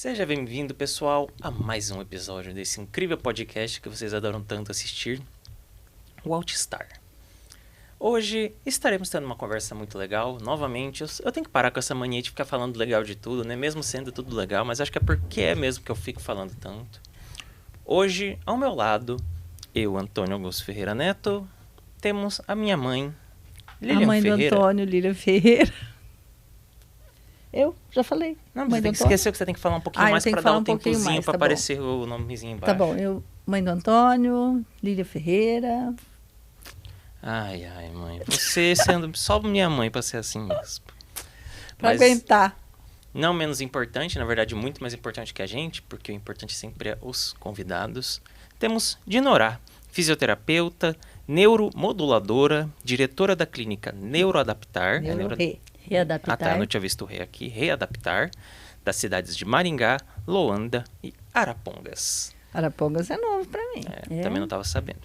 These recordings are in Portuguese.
Seja bem-vindo, pessoal, a mais um episódio desse incrível podcast que vocês adoram tanto assistir, o Altstar. Hoje estaremos tendo uma conversa muito legal, novamente. Eu tenho que parar com essa mania de ficar falando legal de tudo, né? Mesmo sendo tudo legal, mas acho que é porque é mesmo que eu fico falando tanto. Hoje, ao meu lado, eu, Antônio Augusto Ferreira Neto, temos a minha mãe, Lilian A mãe Ferreira. do Antônio, Lilian Ferreira. Eu já falei. Não, mas você esqueceu que você tem que falar um pouquinho mais para dar um tempozinho para aparecer o nomezinho embaixo. Tá bom, mãe do Antônio, Lilian Ferreira. Ai, mãe. Você sendo só minha mãe para ser assim mesmo. Pra aguentar. Não menos importante, na verdade muito mais importante que a gente, porque o importante sempre é os convidados. Temos Dinorá, fisioterapeuta, neuromoduladora, diretora da clínica Neuroadaptar. Readaptar. Ah, tá, não tinha visto o Rei aqui. Readaptar, das cidades de Maringá, Loanda e Arapongas. Arapongas é novo pra mim. Também não estava sabendo.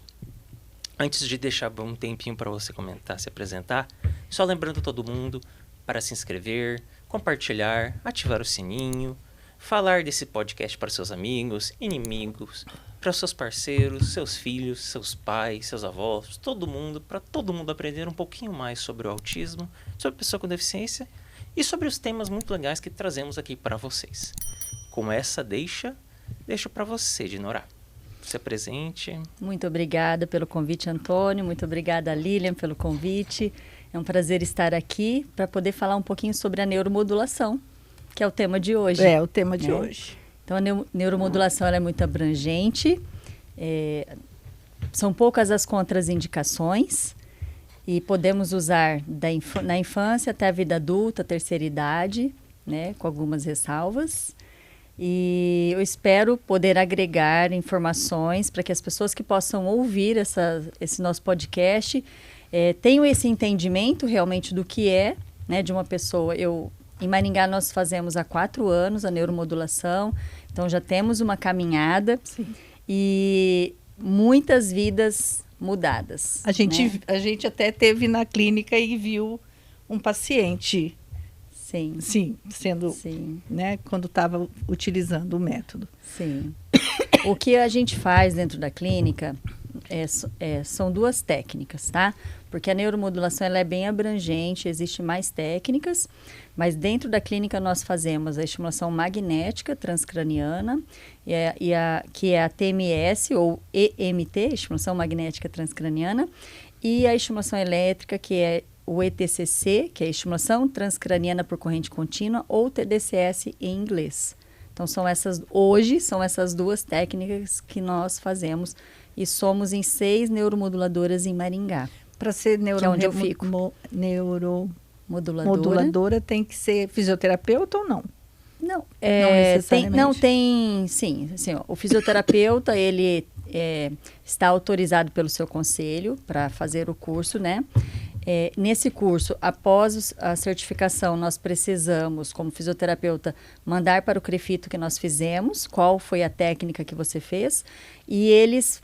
Antes de deixar um tempinho para você comentar, se apresentar, só lembrando todo mundo para se inscrever, compartilhar, ativar o sininho, falar desse podcast para seus amigos, inimigos, para seus parceiros, seus filhos, seus pais, seus avós, todo mundo, para todo mundo aprender um pouquinho mais sobre o autismo, sobre pessoa com deficiência e sobre os temas muito legais que trazemos aqui para vocês. Com essa deixo para você, Dinorá. Se apresente. Muito obrigada pelo convite, Antônio. Muito obrigada, Lilian, pelo convite. É um prazer estar aqui para poder falar um pouquinho sobre a neuromodulação, que é o tema de hoje. É, o tema de hoje. Então, a neuromodulação ela é muito abrangente. São poucas as contraindicações e podemos usar na infância até a vida adulta, terceira idade, né, com algumas ressalvas. E eu espero poder agregar informações para que as pessoas que possam ouvir esse nosso podcast tenham esse entendimento realmente do que é, né, de uma pessoa. Em Maringá nós fazemos há 4 anos a neuromodulação, então já temos uma caminhada. Sim. E muitas vidas mudadas. A gente até teve na clínica e viu um paciente. Sim, sendo, sim. Né, quando estava utilizando o método. Sim. O que a gente faz dentro da clínica são 2 técnicas, tá? Porque a neuromodulação ela é bem abrangente, existem mais técnicas, mas dentro da clínica nós fazemos a estimulação magnética transcraniana, que é a TMS ou EMT, estimulação magnética transcraniana, e a estimulação elétrica, que é o ETCC, que é a estimulação transcraniana por corrente contínua, ou TDCS em inglês. Então, hoje são essas 2 técnicas que nós fazemos e somos em 6 neuromoduladoras em Maringá. Para ser que é onde eu fico. Neuromoduladora tem que ser fisioterapeuta ou não? Não, não necessariamente. Sim, o fisioterapeuta, ele está autorizado pelo seu conselho para fazer o curso, né? Nesse curso, após a certificação, nós precisamos, como fisioterapeuta, mandar para o CREFITO que nós fizemos, qual foi a técnica que você fez, e eles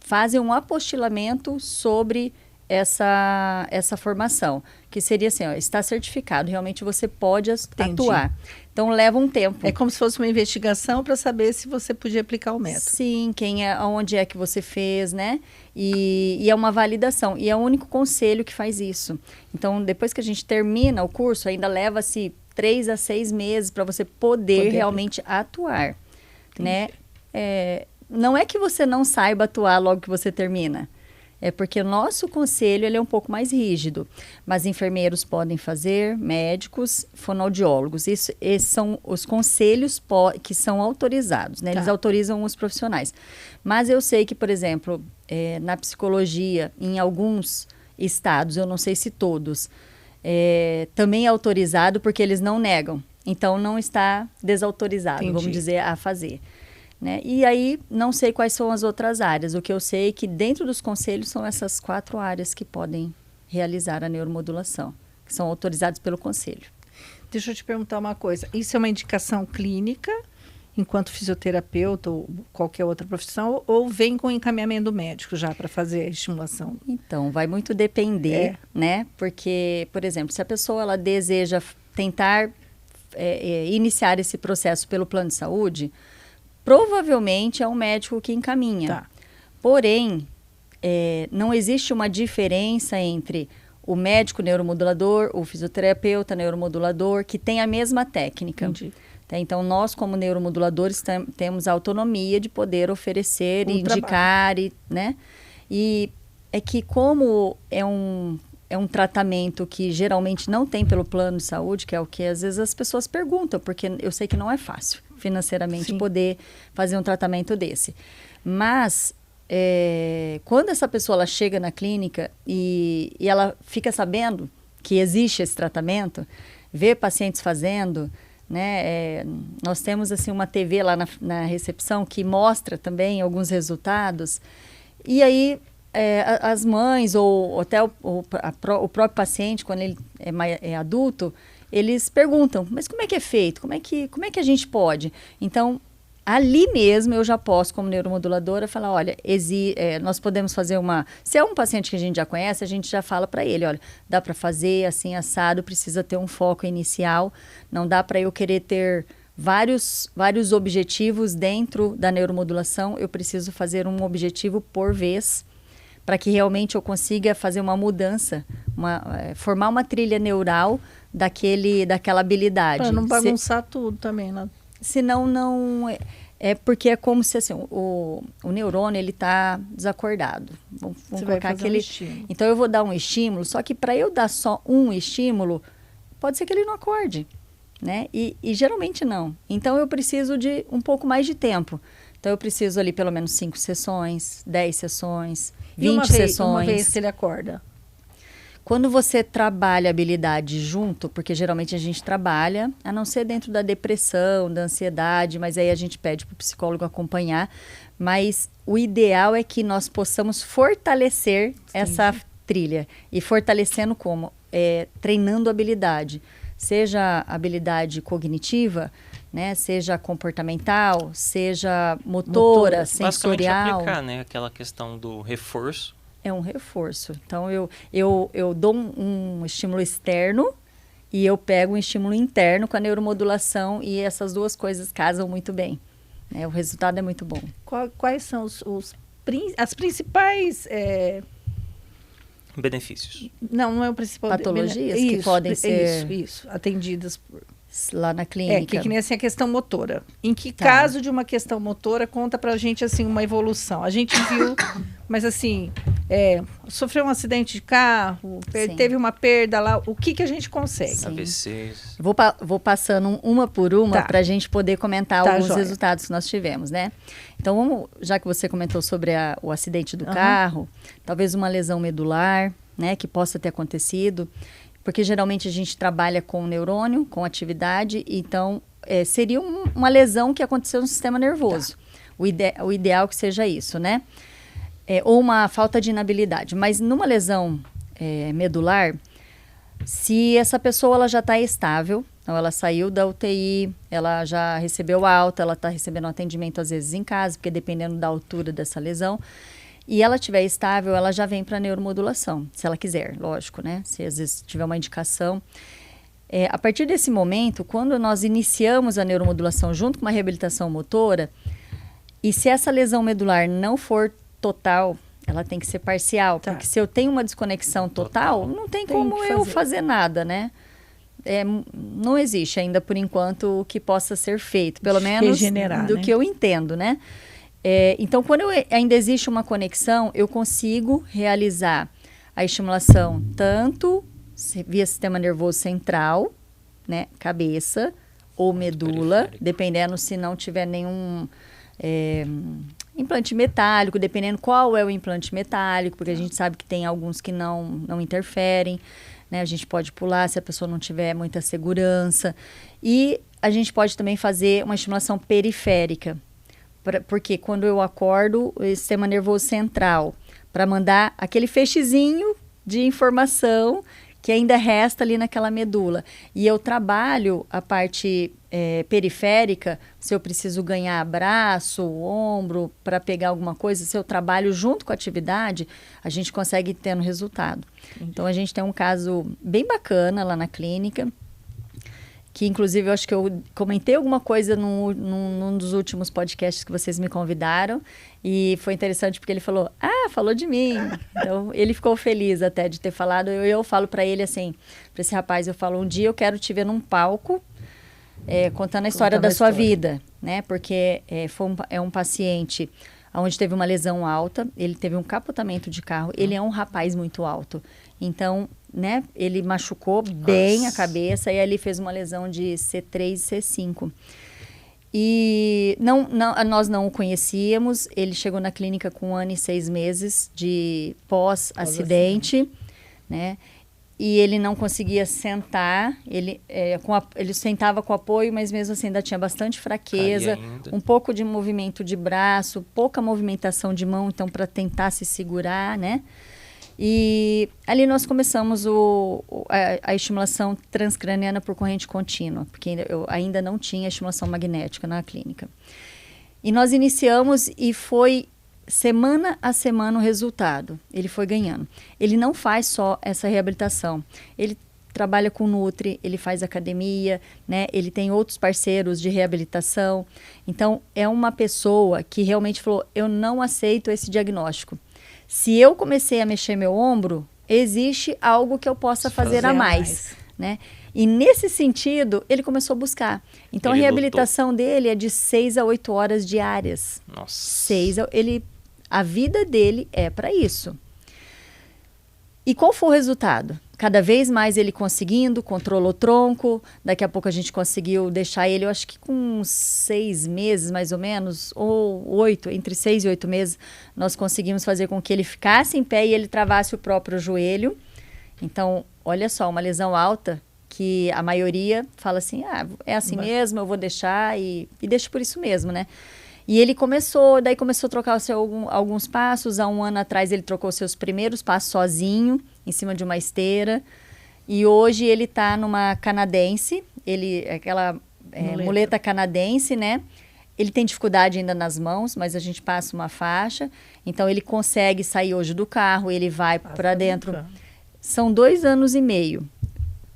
fazem um apostilamento sobre essa formação, que seria assim, está certificado, realmente você pode atuar. Então, leva um tempo. É como se fosse uma investigação para saber se você podia aplicar o método. Sim, onde é que você fez, né? E é uma validação. E é o único conselho que faz isso. Então, depois que a gente termina o curso, ainda leva-se 3 a 6 meses para você poder realmente atuar, né? Não é que você não saiba atuar logo que você termina. É porque o nosso conselho ele é um pouco mais rígido, mas enfermeiros podem fazer, médicos, fonoaudiólogos. Esses são os conselhos que são autorizados, né? Eles autorizam os profissionais. Mas eu sei que, por exemplo, na psicologia, em alguns estados, eu não sei se todos, também é autorizado porque eles não negam. Então, não está desautorizado, vamos dizer, a fazer. Né? E aí, não sei quais são as outras áreas. O que eu sei é que dentro dos conselhos são essas 4 áreas que podem realizar a neuromodulação, que são autorizadas pelo conselho. Deixa eu te perguntar uma coisa. Isso é uma indicação clínica, enquanto fisioterapeuta ou qualquer outra profissão, ou vem com encaminhamento médico já para fazer a estimulação? Então, vai muito depender, né? Porque, por exemplo, se a pessoa ela deseja tentar iniciar esse processo pelo plano de saúde, provavelmente é um médico que encaminha. Tá. Porém, não existe uma diferença entre o médico neuromodulador, o fisioterapeuta neuromodulador, que tem a mesma técnica. Entendi. Tá? Então, nós, como neuromoduladores, temos a autonomia de poder oferecer, e indicar, né? E é que como é um tratamento que geralmente não tem pelo plano de saúde, que é o que às vezes as pessoas perguntam, porque eu sei que não é fácil financeiramente Sim. poder fazer um tratamento desse. Mas quando essa pessoa ela chega na clínica e ela fica sabendo que existe esse tratamento, vê pacientes fazendo, né? Nós temos assim uma TV lá na recepção que mostra também alguns resultados, e aí as mães ou até o próprio paciente, quando ele é adulto, eles perguntam, mas como é que é feito? Como é que a gente pode? Então, ali mesmo eu já posso, como neuromoduladora, falar, olha, nós podemos fazer se é um paciente que a gente já conhece, a gente já fala para ele, olha, dá para fazer assim, assado, precisa ter um foco inicial, não dá para eu querer ter vários objetivos dentro da neuromodulação, eu preciso fazer um objetivo por vez, para que realmente eu consiga fazer uma mudança, formar uma trilha neural daquela habilidade. Para não bagunçar tudo também, né? Senão não... porque é como se assim, o neurônio ele está desacordado. Vamos colocar aquele... Então eu vou dar um estímulo, só que para eu dar só um estímulo, pode ser que ele não acorde, né? E geralmente não. Então eu preciso de um pouco mais de tempo. Então eu preciso ali pelo menos 5 sessões, 10 sessões, 20 sessões. Uma vez que ele acorda. Quando você trabalha a habilidade junto, porque geralmente a gente trabalha, a não ser dentro da depressão, da ansiedade, mas aí a gente pede para o psicólogo acompanhar. Mas o ideal é que nós possamos fortalecer essa trilha. E fortalecendo como? Treinando habilidade. Seja habilidade cognitiva, né? Seja comportamental, seja motora, sensorial. Basicamente aplicar, né? Aquela questão do reforço. É um reforço. Então, eu dou um estímulo externo e eu pego um estímulo interno com a neuromodulação e essas duas coisas casam muito bem. O resultado é muito bom. Quais são as principais... benefícios? Não é o principal... Patologias que podem ser... Isso, atendidas lá na clínica. Que nem assim a questão motora. Em que caso de uma questão motora, conta pra gente assim uma evolução. A gente viu, mas assim, sofreu um acidente de carro, teve uma perda lá, o que a gente consegue? AVCs. Vou passando uma por uma para a gente poder comentar alguns resultados que nós tivemos, né? Então, já que você comentou sobre o acidente do carro, talvez uma lesão medular, né, que possa ter acontecido, porque geralmente a gente trabalha com neurônio, com atividade, então seria uma lesão que aconteceu no sistema nervoso. O ideal que seja isso, né? Ou uma falta de inabilidade. Mas numa lesão medular, se essa pessoa ela já está estável, então ela saiu da UTI, ela já recebeu alta, ela está recebendo um atendimento às vezes em casa, porque dependendo da altura dessa lesão, e ela estiver estável, ela já vem para a neuromodulação, se ela quiser, lógico, né? Se às vezes tiver uma indicação. A partir desse momento, quando nós iniciamos a neuromodulação junto com uma reabilitação motora, e se essa lesão medular não for total, ela tem que ser parcial, porque se eu tenho uma desconexão total, não tem como eu fazer nada, né? Não existe ainda, por enquanto, o que possa ser feito, pelo menos do que eu entendo, né? Então, quando ainda existe uma conexão, eu consigo realizar a estimulação tanto via sistema nervoso central, né, cabeça ou medula, dependendo se não tiver nenhum implante metálico, dependendo qual é o implante metálico, porque a gente sabe que tem alguns que não interferem, né? A gente pode pular se a pessoa não tiver muita segurança. E a gente pode também fazer uma estimulação periférica, porque quando eu acordo o sistema nervoso central para mandar aquele feixezinho de informação que ainda resta ali naquela medula. E eu trabalho a parte periférica, se eu preciso ganhar braço, ombro, para pegar alguma coisa, se eu trabalho junto com a atividade, a gente consegue ter um resultado. Então, a gente tem um caso bem bacana lá na clínica. que inclusive eu acho que eu comentei alguma coisa num dos últimos podcasts que vocês me convidaram, e foi interessante porque ele falou, falou de mim. Então, ele ficou feliz até de ter falado. Eu falo para ele assim, para esse rapaz, eu falo, um dia eu quero te ver num palco contando a história da sua vida, né? Porque é um paciente onde teve uma lesão alta, ele teve um capotamento de carro, ele é um rapaz muito alto. Então, né, ele machucou bem a cabeça e ali fez uma lesão de C3 e C5. E nós não o conhecíamos, ele chegou na clínica com 1 ano e 6 meses de pós-acidente, né? E ele não conseguia sentar, ele sentava com apoio, mas mesmo assim ainda tinha bastante fraqueza, um pouco de movimento de braço, pouca movimentação de mão, então para tentar se segurar, né? E ali nós começamos a estimulação transcraniana por corrente contínua, porque eu ainda não tinha estimulação magnética na clínica. E nós iniciamos e foi semana a semana o resultado, ele foi ganhando. Ele não faz só essa reabilitação, ele trabalha com Nutri, ele faz academia, né? Ele tem outros parceiros de reabilitação. Então, é uma pessoa que realmente falou, eu não aceito esse diagnóstico. Se eu comecei a mexer meu ombro, existe algo que eu possa fazer a mais, né? E nesse sentido, ele começou a buscar. Então, a reabilitação dele é de 6 a 8 horas diárias. Nossa. A vida dele é para isso. E qual foi o resultado? Cada vez mais ele conseguindo, controlou o tronco. Daqui a pouco a gente conseguiu deixar ele, eu acho que com 6 meses mais ou menos, ou 8, entre 6 e 8 meses, nós conseguimos fazer com que ele ficasse em pé e ele travasse o próprio joelho. Então, olha só, uma lesão alta que a maioria fala assim, é assim mesmo, eu vou deixar e deixo por isso mesmo, né? E ele começou a trocar alguns passos. Há 1 ano atrás ele trocou seus primeiros passos sozinho, em cima de uma esteira. E hoje ele está numa canadense, aquela muleta canadense, né? Ele tem dificuldade ainda nas mãos, mas a gente passa uma faixa. Então ele consegue sair hoje do carro, ele vai para dentro. São 2 anos e meio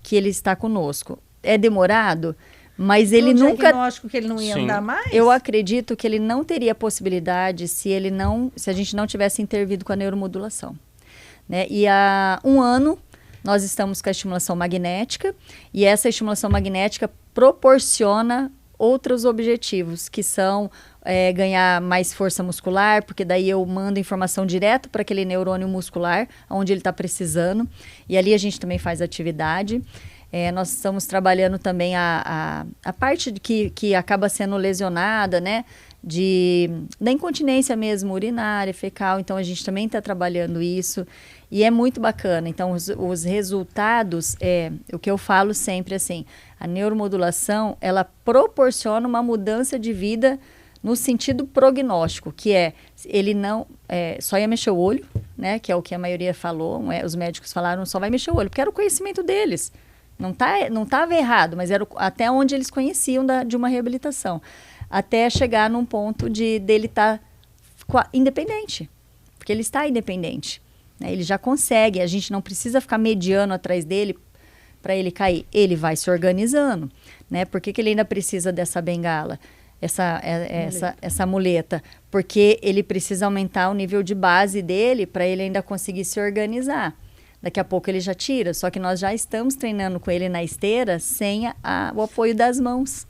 que ele está conosco. É demorado? Mas ele nunca... diagnóstico que ele não ia andar mais? Eu acredito que ele não teria possibilidade se a gente não tivesse intervido com a neuromodulação, né? E há 1 ano nós estamos com a estimulação magnética e essa estimulação magnética proporciona outros objetivos, que são ganhar mais força muscular, porque daí eu mando informação direto para aquele neurônio muscular, onde ele está precisando, e ali a gente também faz atividade. Nós estamos trabalhando também a parte que acaba sendo lesionada, né? Da incontinência mesmo, urinária, fecal. Então, a gente também está trabalhando isso. E é muito bacana. Então, os resultados, o que eu falo sempre assim, a neuromodulação, ela proporciona uma mudança de vida no sentido prognóstico, que ele não só ia mexer o olho, né? Que é o que a maioria falou, os médicos falaram, só vai mexer o olho, porque era o conhecimento deles. Não estava errado, mas era até onde eles conheciam de uma reabilitação. Até chegar num ponto dele estar independente. Porque ele está independente, né? Ele já consegue, a gente não precisa ficar mediando atrás dele para ele cair. Ele vai se organizando, né? Por que ele ainda precisa dessa bengala? Essa muleta? Porque ele precisa aumentar o nível de base dele para ele ainda conseguir se organizar. Daqui a pouco ele já tira, só que nós já estamos treinando com ele na esteira sem o apoio das mãos,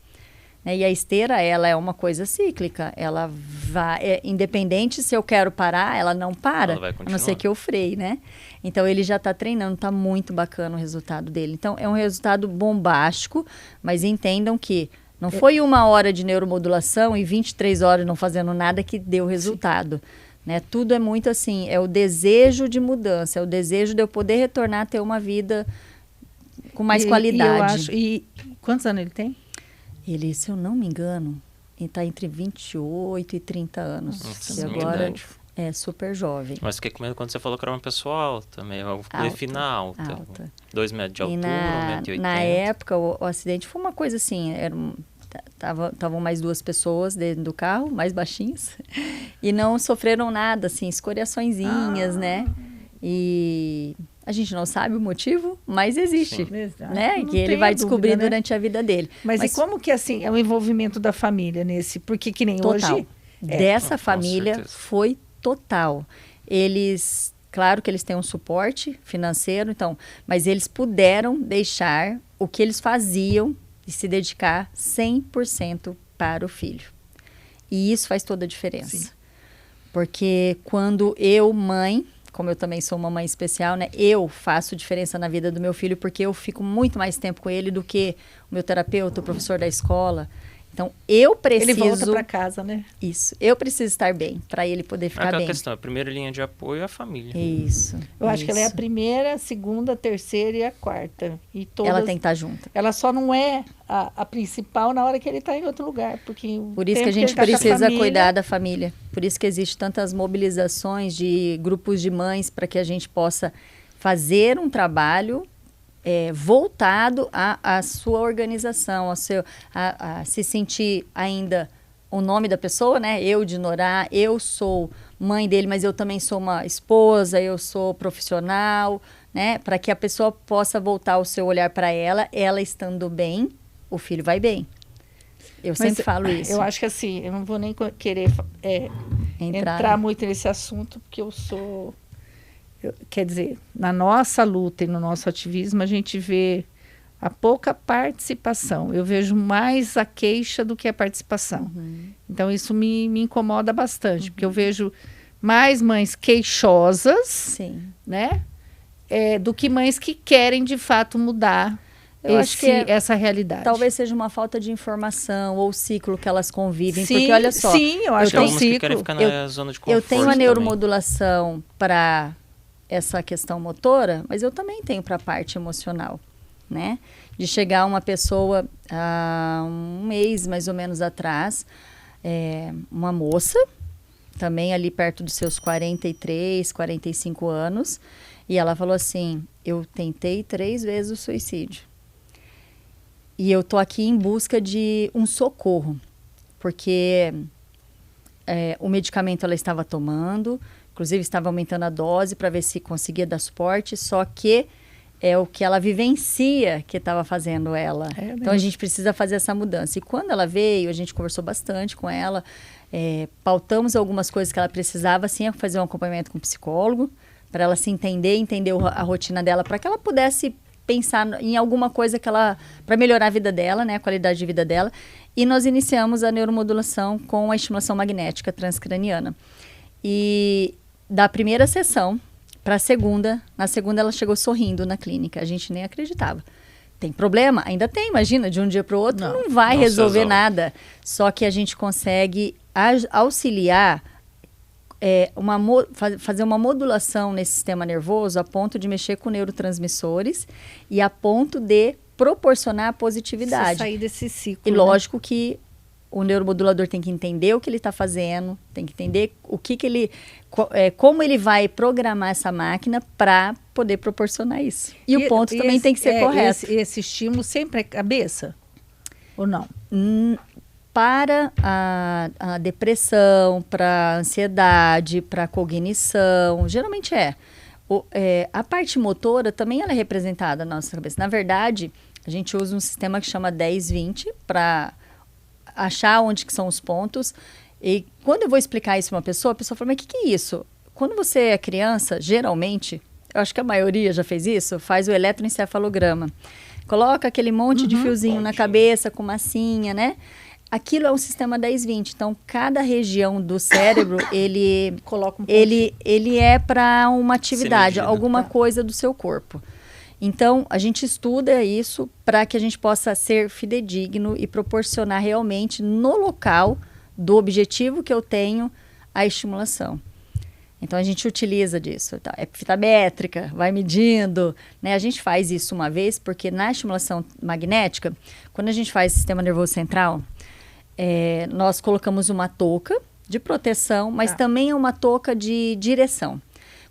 né? E a esteira, ela é uma coisa cíclica, ela vai, independente se eu quero parar, ela não para, a não ser que eu freie, né? Então ele já está treinando, está muito bacana o resultado dele. Então é um resultado bombástico, mas entendam que não foi 1 hora de neuromodulação e 23 horas não fazendo nada que deu resultado. Sim. Né? Tudo é muito assim, é o desejo de mudança, é o desejo de eu poder retornar a ter uma vida com mais qualidade. E quantos anos ele tem? Ele, se eu não me engano, ele está entre 28 e 30 anos. Nossa, e agora é super jovem. Mas fiquei com medo quando você falou que era uma pessoa alta, meio fina alta. 2 metros de altura, 1,80 m. Na época, o acidente foi uma coisa assim, estavam mais 2 pessoas dentro do carro, mais baixinhas, e não sofreram nada, assim, escoriaçõezinhas, né? E A gente não sabe o motivo, mas existe, Exato. né? Não Que ele tenho vai dúvida, descobrir né? durante a vida dele. Mas e como que, assim, é o envolvimento da família nesse? Porque que nem Total. hoje... Dessa Com família certeza. foi total. Eles, claro que eles têm um suporte financeiro, então, mas eles puderam deixar o que eles faziam e se dedicar 100% para o filho. E isso faz toda a diferença. Sim. Porque quando eu, mãe, como eu também sou uma mãe especial, né? Eu faço diferença na vida do meu filho porque eu fico muito mais tempo com ele do que o meu terapeuta, o professor da escola. Então, eu preciso... Ele volta para casa, né? Isso. Eu preciso estar bem para ele poder ficar Aquela bem. questão, a primeira linha de apoio é a família. Isso. Eu acho que ela é a isso. primeira, a segunda, a terceira e a quarta. E todas... Ela tem que estar junta. Ela só não é a principal na hora que ele está em outro lugar. Porque o Por isso que a tempo gente ele tá com a precisa família- cuidar da família. Por isso que existem tantas mobilizações de grupos de mães para que a gente possa fazer um trabalho voltado à sua organização, a se sentir ainda o nome da pessoa, né? Eu, Dinorá, eu sou mãe dele, mas eu também sou uma esposa, eu sou profissional, né? Para que a pessoa possa voltar o seu olhar para ela, ela estando bem, o filho vai bem. Eu Mas sempre falo isso. Eu acho que assim, eu não vou nem querer entrar muito nesse assunto, porque eu sou... quer dizer, na nossa luta e no nosso ativismo, a gente vê a pouca participação. Eu vejo mais a queixa do que a participação. Então, isso me incomoda bastante, porque eu vejo mais mães queixosas, Sim. né? Do que mães que querem, de fato, mudar Eu acho que essa realidade. talvez seja uma falta de informação ou o ciclo que elas convivem. Sim, porque olha só, sim, eu acho que Tem é um algumas que querem ciclo. ficar na zona de conforto eu tenho a também. neuromodulação para essa questão motora, mas eu também tenho para a parte emocional, né? De chegar uma pessoa há um mês mais ou menos atrás, uma moça, também ali perto dos seus 43, 45 anos, e ela falou assim: eu tentei 3 vezes o suicídio. E eu tô aqui em busca de um socorro, porque o medicamento ela estava tomando, inclusive estava aumentando a dose para ver se conseguia dar suporte, só que é o que ela vivencia que estava fazendo ela. Então a gente precisa fazer essa mudança. E quando ela veio, a gente conversou bastante com ela, pautamos algumas coisas que ela precisava, assim, fazer um acompanhamento com o psicólogo, para ela se entender a rotina dela, para que ela pudesse pensar em alguma coisa para melhorar a vida dela, né, a qualidade de vida dela. E nós iniciamos a neuromodulação com a estimulação magnética transcraniana. E da primeira sessão para a segunda, na segunda ela chegou sorrindo na clínica, a gente nem acreditava. Tem problema? Ainda tem, imagina, de um dia para o outro não vai não resolver resolve. nada. Só que a gente consegue auxiliar, fazer uma modulação nesse sistema nervoso a ponto de mexer com neurotransmissores e a ponto de proporcionar positividade. Você sair desse ciclo. E né? lógico que o neuromodulador tem que entender o que ele está fazendo, tem que entender como ele vai programar essa máquina para poder proporcionar isso. E o ponto também tem que ser correto. Esse estímulo sempre é cabeça? Ou não? Para a depressão, para a ansiedade, para a cognição, geralmente a parte motora também ela é representada na nossa cabeça. Na verdade, a gente usa um sistema que chama 10-20 para achar onde que são os pontos. E quando eu vou explicar isso para uma pessoa, a pessoa fala, mas o que é isso? Quando você é criança, geralmente, eu acho que a maioria já fez isso, faz o eletroencefalograma. Coloca aquele monte de fiozinho na cabeça com massinha, né? Aquilo é um sistema 10-20. Então, cada região do cérebro, ele é para uma atividade, alguma coisa do seu corpo. Então, a gente estuda isso para que a gente possa ser fidedigno e proporcionar realmente no local do objetivo que eu tenho a estimulação. Então, a gente utiliza disso. Tá? É fita métrica, vai medindo. Né? A gente faz isso uma vez, porque na estimulação magnética, quando a gente faz sistema nervoso central, nós colocamos uma touca de proteção, mas também é uma touca de direção.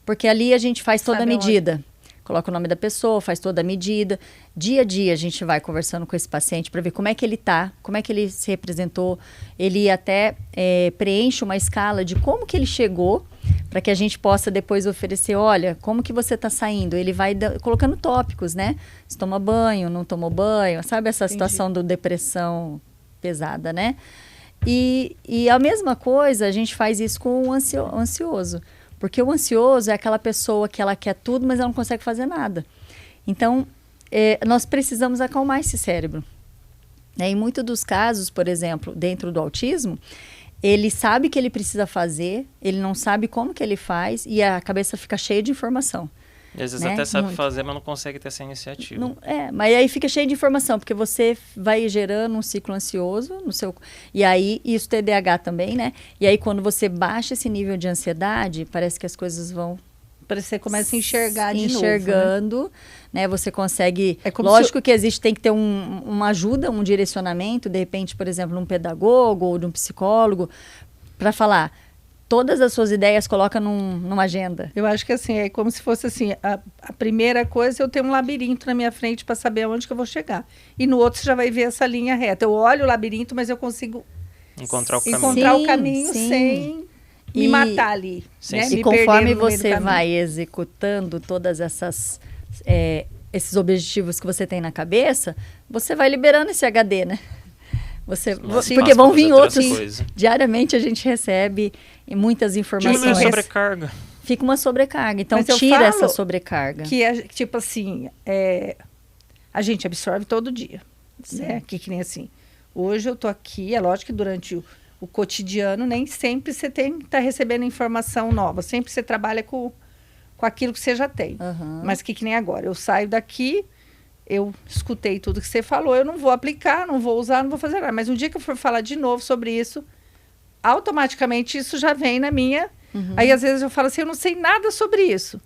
Porque ali a gente faz toda a medida. Coloca o nome da pessoa, faz toda a medida. Dia a dia a gente vai conversando com esse paciente para ver como é que ele está, como é que ele se representou. Ele até preenche uma escala de como que ele chegou, para que a gente possa depois oferecer, olha, como que você está saindo? Ele vai colocando tópicos, né? Se toma banho, não tomou banho, sabe essa situação do depressão pesada, né? E a mesma coisa, a gente faz isso com o ansioso. Porque o ansioso é aquela pessoa que ela quer tudo, mas ela não consegue fazer nada. Então, nós precisamos acalmar esse cérebro. Em muitos dos casos, por exemplo, dentro do autismo, ele sabe que ele precisa fazer, ele não sabe como que ele faz e a cabeça fica cheia de informação. E às vezes até sabe fazer, mas não consegue ter essa iniciativa. Mas aí fica cheio de informação, porque você vai gerando um ciclo ansioso no seu... E aí, isso TDAH também, né? E aí, quando você baixa esse nível de ansiedade, parece que as coisas vão... Parece que você começa a enxergar de novo, enxergando, né? Você consegue... Lógico que tem que ter uma ajuda, um direcionamento, de repente, por exemplo, de um pedagogo ou de um psicólogo, para falar... Todas as suas ideias coloca numa agenda. Eu acho que assim, é como se fosse assim, a primeira coisa, eu tenho um labirinto na minha frente para saber aonde que eu vou chegar. E no outro você já vai ver essa linha reta. Eu olho o labirinto, mas eu consigo encontrar o caminho sem me matar ali. Né? E conforme você vai executando todas esses objetivos que você tem na cabeça, você vai liberando esse HD, né? Porque vão vir outros. Diariamente a gente recebe muitas informações. Diminui a sobrecarga. Fica uma sobrecarga. Então, tira essa sobrecarga. Que tipo assim, a gente absorve todo dia. Né? Que nem assim. Hoje eu tô aqui, é lógico que durante o cotidiano, nem sempre você tá recebendo informação nova. Sempre você trabalha com aquilo que você já tem. Uhum. Mas que nem agora. Eu saio daqui... Eu escutei tudo que você falou, eu não vou aplicar, não vou usar, não vou fazer nada. Mas um dia que eu for falar de novo sobre isso, automaticamente isso já vem na minha. Uhum. Aí, às vezes, eu falo assim, eu não sei nada sobre isso.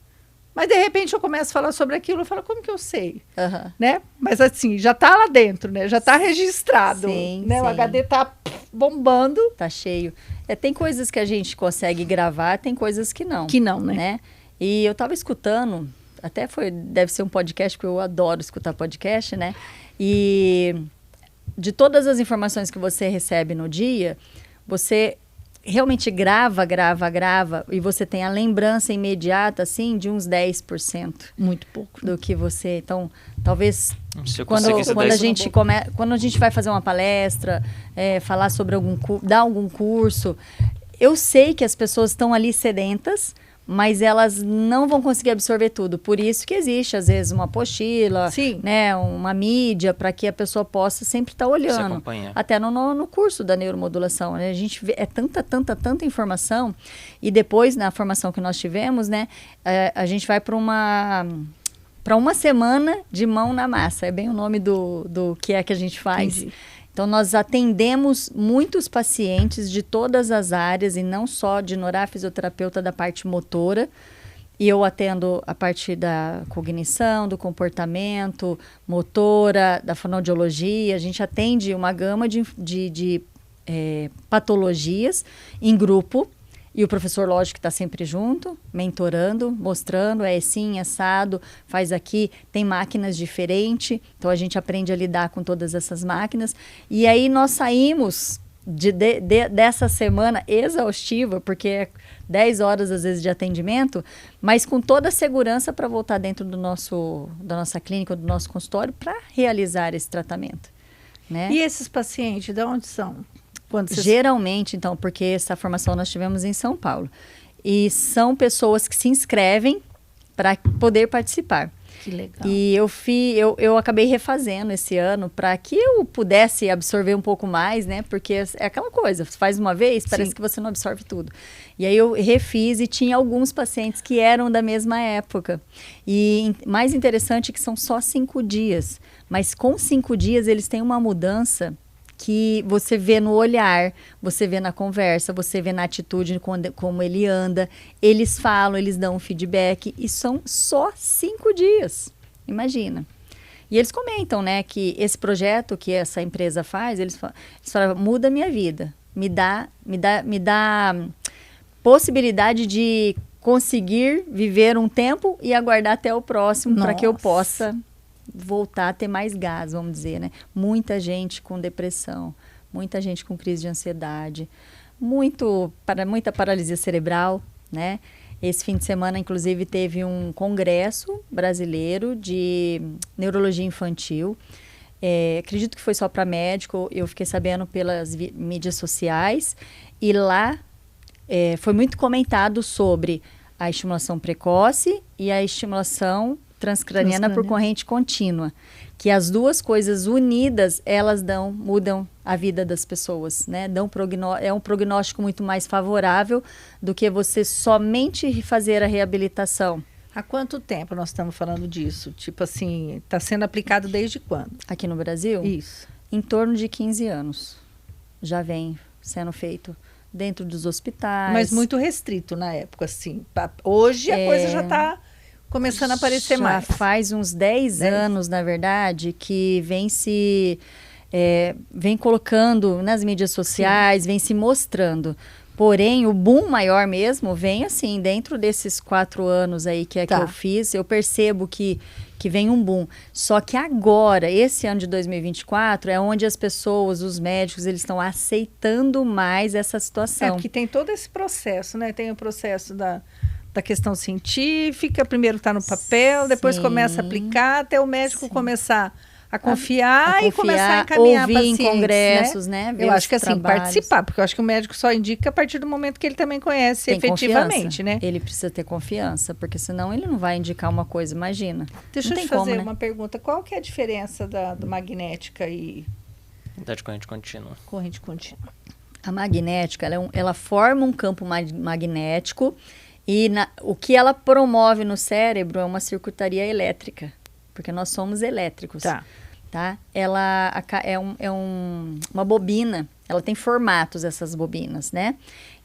Mas, de repente, eu começo a falar sobre aquilo, eu falo, como que eu sei? Uhum. Né? Mas, assim, já está lá dentro, né? Já está registrado. Sim, né? sim. O HD está bombando. Está cheio. Tem coisas que a gente consegue gravar, tem coisas que não. Que não, né? E eu estava escutando... deve ser um podcast, porque eu adoro escutar podcast, né? E de todas as informações que você recebe no dia, você realmente grava, e você tem a lembrança imediata, assim, de uns 10%. Muito pouco. Do que você... Então, talvez... Quando a gente vai fazer uma palestra, falar sobre dar algum curso, eu sei que as pessoas estão ali sedentas, mas elas não vão conseguir absorver tudo. Por isso que existe, às vezes, uma apostila, né, uma mídia, para que a pessoa possa sempre estar olhando. Até no curso da neuromodulação. Né? A gente vê, tanta informação. E depois, na formação que nós tivemos, né, a gente vai para uma semana de mão na massa. É bem o nome do que é que a gente faz. Entendi. Então, nós atendemos muitos pacientes de todas as áreas, e não só de neurofisioterapeuta da parte motora. E eu atendo a parte da cognição, do comportamento, motora, da fonoaudiologia. A gente atende uma gama de patologias em grupo. E o professor, lógico, está sempre junto, mentorando, mostrando, assim, assado, faz aqui, tem máquinas diferentes, então a gente aprende a lidar com todas essas máquinas. E aí nós saímos dessa semana exaustiva, porque é 10 horas, às vezes, de atendimento, mas com toda a segurança para voltar dentro da nossa clínica, do nosso consultório, para realizar esse tratamento. Né? E esses pacientes, de onde são? Geralmente, então, porque essa formação nós tivemos em São Paulo. E são pessoas que se inscrevem para poder participar. Que legal. E eu acabei refazendo esse ano para que eu pudesse absorver um pouco mais, né? Porque é aquela coisa, faz uma vez, parece que você não absorve tudo. E aí eu refiz e tinha alguns pacientes que eram da mesma época. E mais interessante é que são só 5 dias. Mas com 5 dias eles têm uma mudança que você vê no olhar, você vê na conversa, você vê na atitude, como ele anda. Eles falam, eles dão um feedback, e são só 5 dias. Imagina. E eles comentam, né, que esse projeto que essa empresa faz, eles falam, muda a minha vida. Me dá possibilidade de conseguir viver um tempo e aguardar até o próximo para que eu possa voltar a ter mais gás, vamos dizer, né? Muita gente com depressão, muita gente com crise de ansiedade, muita paralisia cerebral, né? Esse fim de semana, inclusive, teve um congresso brasileiro de neurologia infantil. Acredito que foi só para médico, eu fiquei sabendo pelas mídias sociais. E lá foi muito comentado sobre a estimulação precoce e a estimulação transcraniana por corrente contínua. Que as duas coisas unidas, elas mudam a vida das pessoas, né? É um prognóstico muito mais favorável do que você somente fazer a reabilitação. Há quanto tempo nós estamos falando disso? Tipo assim, está sendo aplicado desde quando? Aqui no Brasil? Isso. Em torno de 15 anos. Já vem sendo feito dentro dos hospitais. Mas muito restrito na época, assim. Hoje a coisa já está começando a aparecer mais. Já faz uns 10 anos, na verdade, que vem colocando nas mídias sociais, vem se mostrando. Porém, o boom maior mesmo vem assim, dentro desses 4 anos aí que eu fiz, eu percebo que vem um boom. Só que agora, esse ano de 2024, é onde as pessoas, os médicos, eles estão aceitando mais essa situação. Porque tem todo esse processo, né? Tem o processo da questão científica, primeiro está no papel, depois começa a aplicar, até o médico começar a confiar e começar a encaminhar pacientes, em congressos, né? Eu acho que assim, participar, porque eu acho que o médico só indica a partir do momento que ele também conhece efetivamente, né? Ele precisa ter confiança, porque senão ele não vai indicar uma coisa, imagina. Deixa eu te fazer uma pergunta, qual que é a diferença da magnética e... Da de corrente contínua. Corrente contínua. A magnética, ela forma um campo magnético e o que ela promove no cérebro é uma circuitaria elétrica, porque nós somos elétricos. Tá? Ela uma bobina, ela tem formatos, essas bobinas, né?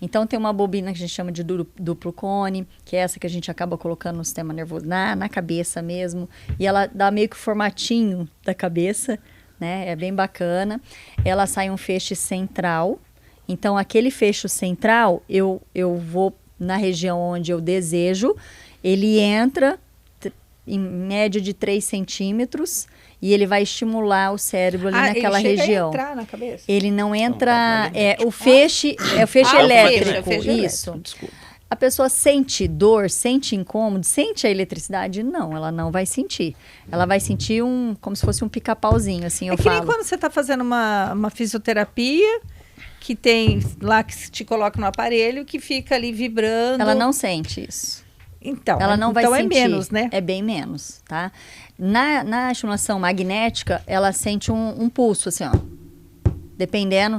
Então tem uma bobina que a gente chama de duplo cone, que é essa que a gente acaba colocando no sistema nervoso, na cabeça mesmo, e ela dá meio que o formatinho da cabeça, né? É bem bacana. Ela sai um feixe central, então aquele feixe central, eu vou na região onde eu desejo, ele entra em média de 3 centímetros e ele vai estimular o cérebro ali naquela região. Ele chega a entrar na cabeça? Ele não entra... o feixe elétrico. Isso. Desculpa. A pessoa sente dor, sente incômodo, sente a eletricidade? Não, ela não vai sentir. Ela vai sentir como se fosse um pica-pauzinho, assim, eu falo. É que nem quando você está fazendo uma fisioterapia, que tem lá que te coloca no aparelho, que fica ali vibrando. Ela não sente isso. Então, ela não vai sentir. É menos, né? É bem menos, tá? Na estimulação magnética, ela sente um pulso, assim, ó. Dependendo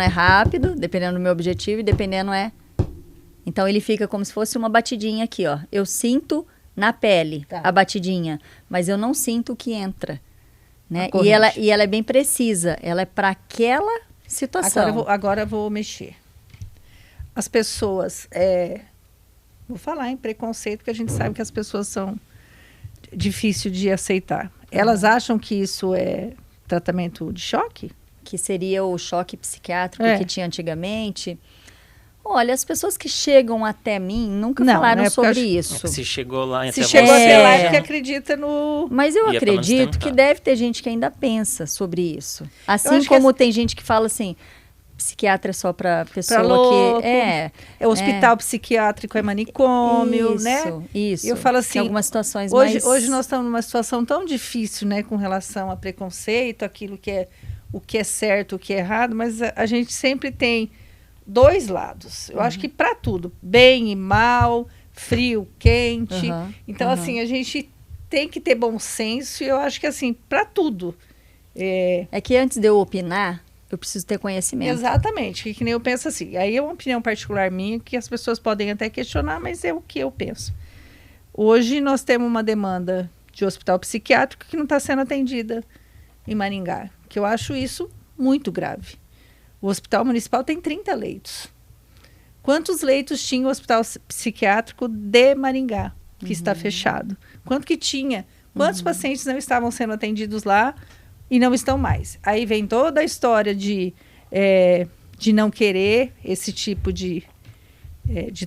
é rápido, dependendo do meu objetivo e dependendo é... Então, ele fica como se fosse uma batidinha aqui, ó. Eu sinto na pele a batidinha, mas eu não sinto o que entra, né? E ela é bem precisa. Ela é para aquela situação. Agora eu vou mexer. As pessoas... Vou falar em preconceito, porque a gente sabe que as pessoas são difíceis de aceitar. Elas acham que isso é tratamento de choque? Que seria o choque psiquiátrico que tinha antigamente. Olha, as pessoas que chegam até mim nunca falaram sobre isso. Se chegou lá, se chegou até lá é porque acredita no... Mas eu acredito que deve ter gente que ainda pensa sobre isso. Assim como tem gente que fala assim... Psiquiatra é só para pessoa louco, que... hospital psiquiátrico é manicômio, né? Isso, eu falo assim... Tem algumas situações hoje nós estamos numa situação tão difícil, né? Com relação a preconceito, o que é certo, o que é errado, mas a gente sempre tem 2 lados. Eu acho que para tudo, bem e mal, frio, quente. Então, assim, a gente tem que ter bom senso e eu acho que, assim, para tudo. É que antes de eu opinar... Eu preciso ter conhecimento. Exatamente, que nem eu penso assim. Aí é uma opinião particular minha, que as pessoas podem até questionar, mas é o que eu penso. Hoje nós temos uma demanda de hospital psiquiátrico que não está sendo atendida em Maringá, que eu acho isso muito grave. O hospital municipal tem 30 leitos. Quantos leitos tinha o hospital psiquiátrico de Maringá, que está fechado? Quanto que tinha? Quantos pacientes não estavam sendo atendidos lá e não estão mais? Aí vem toda a história de não querer esse tipo de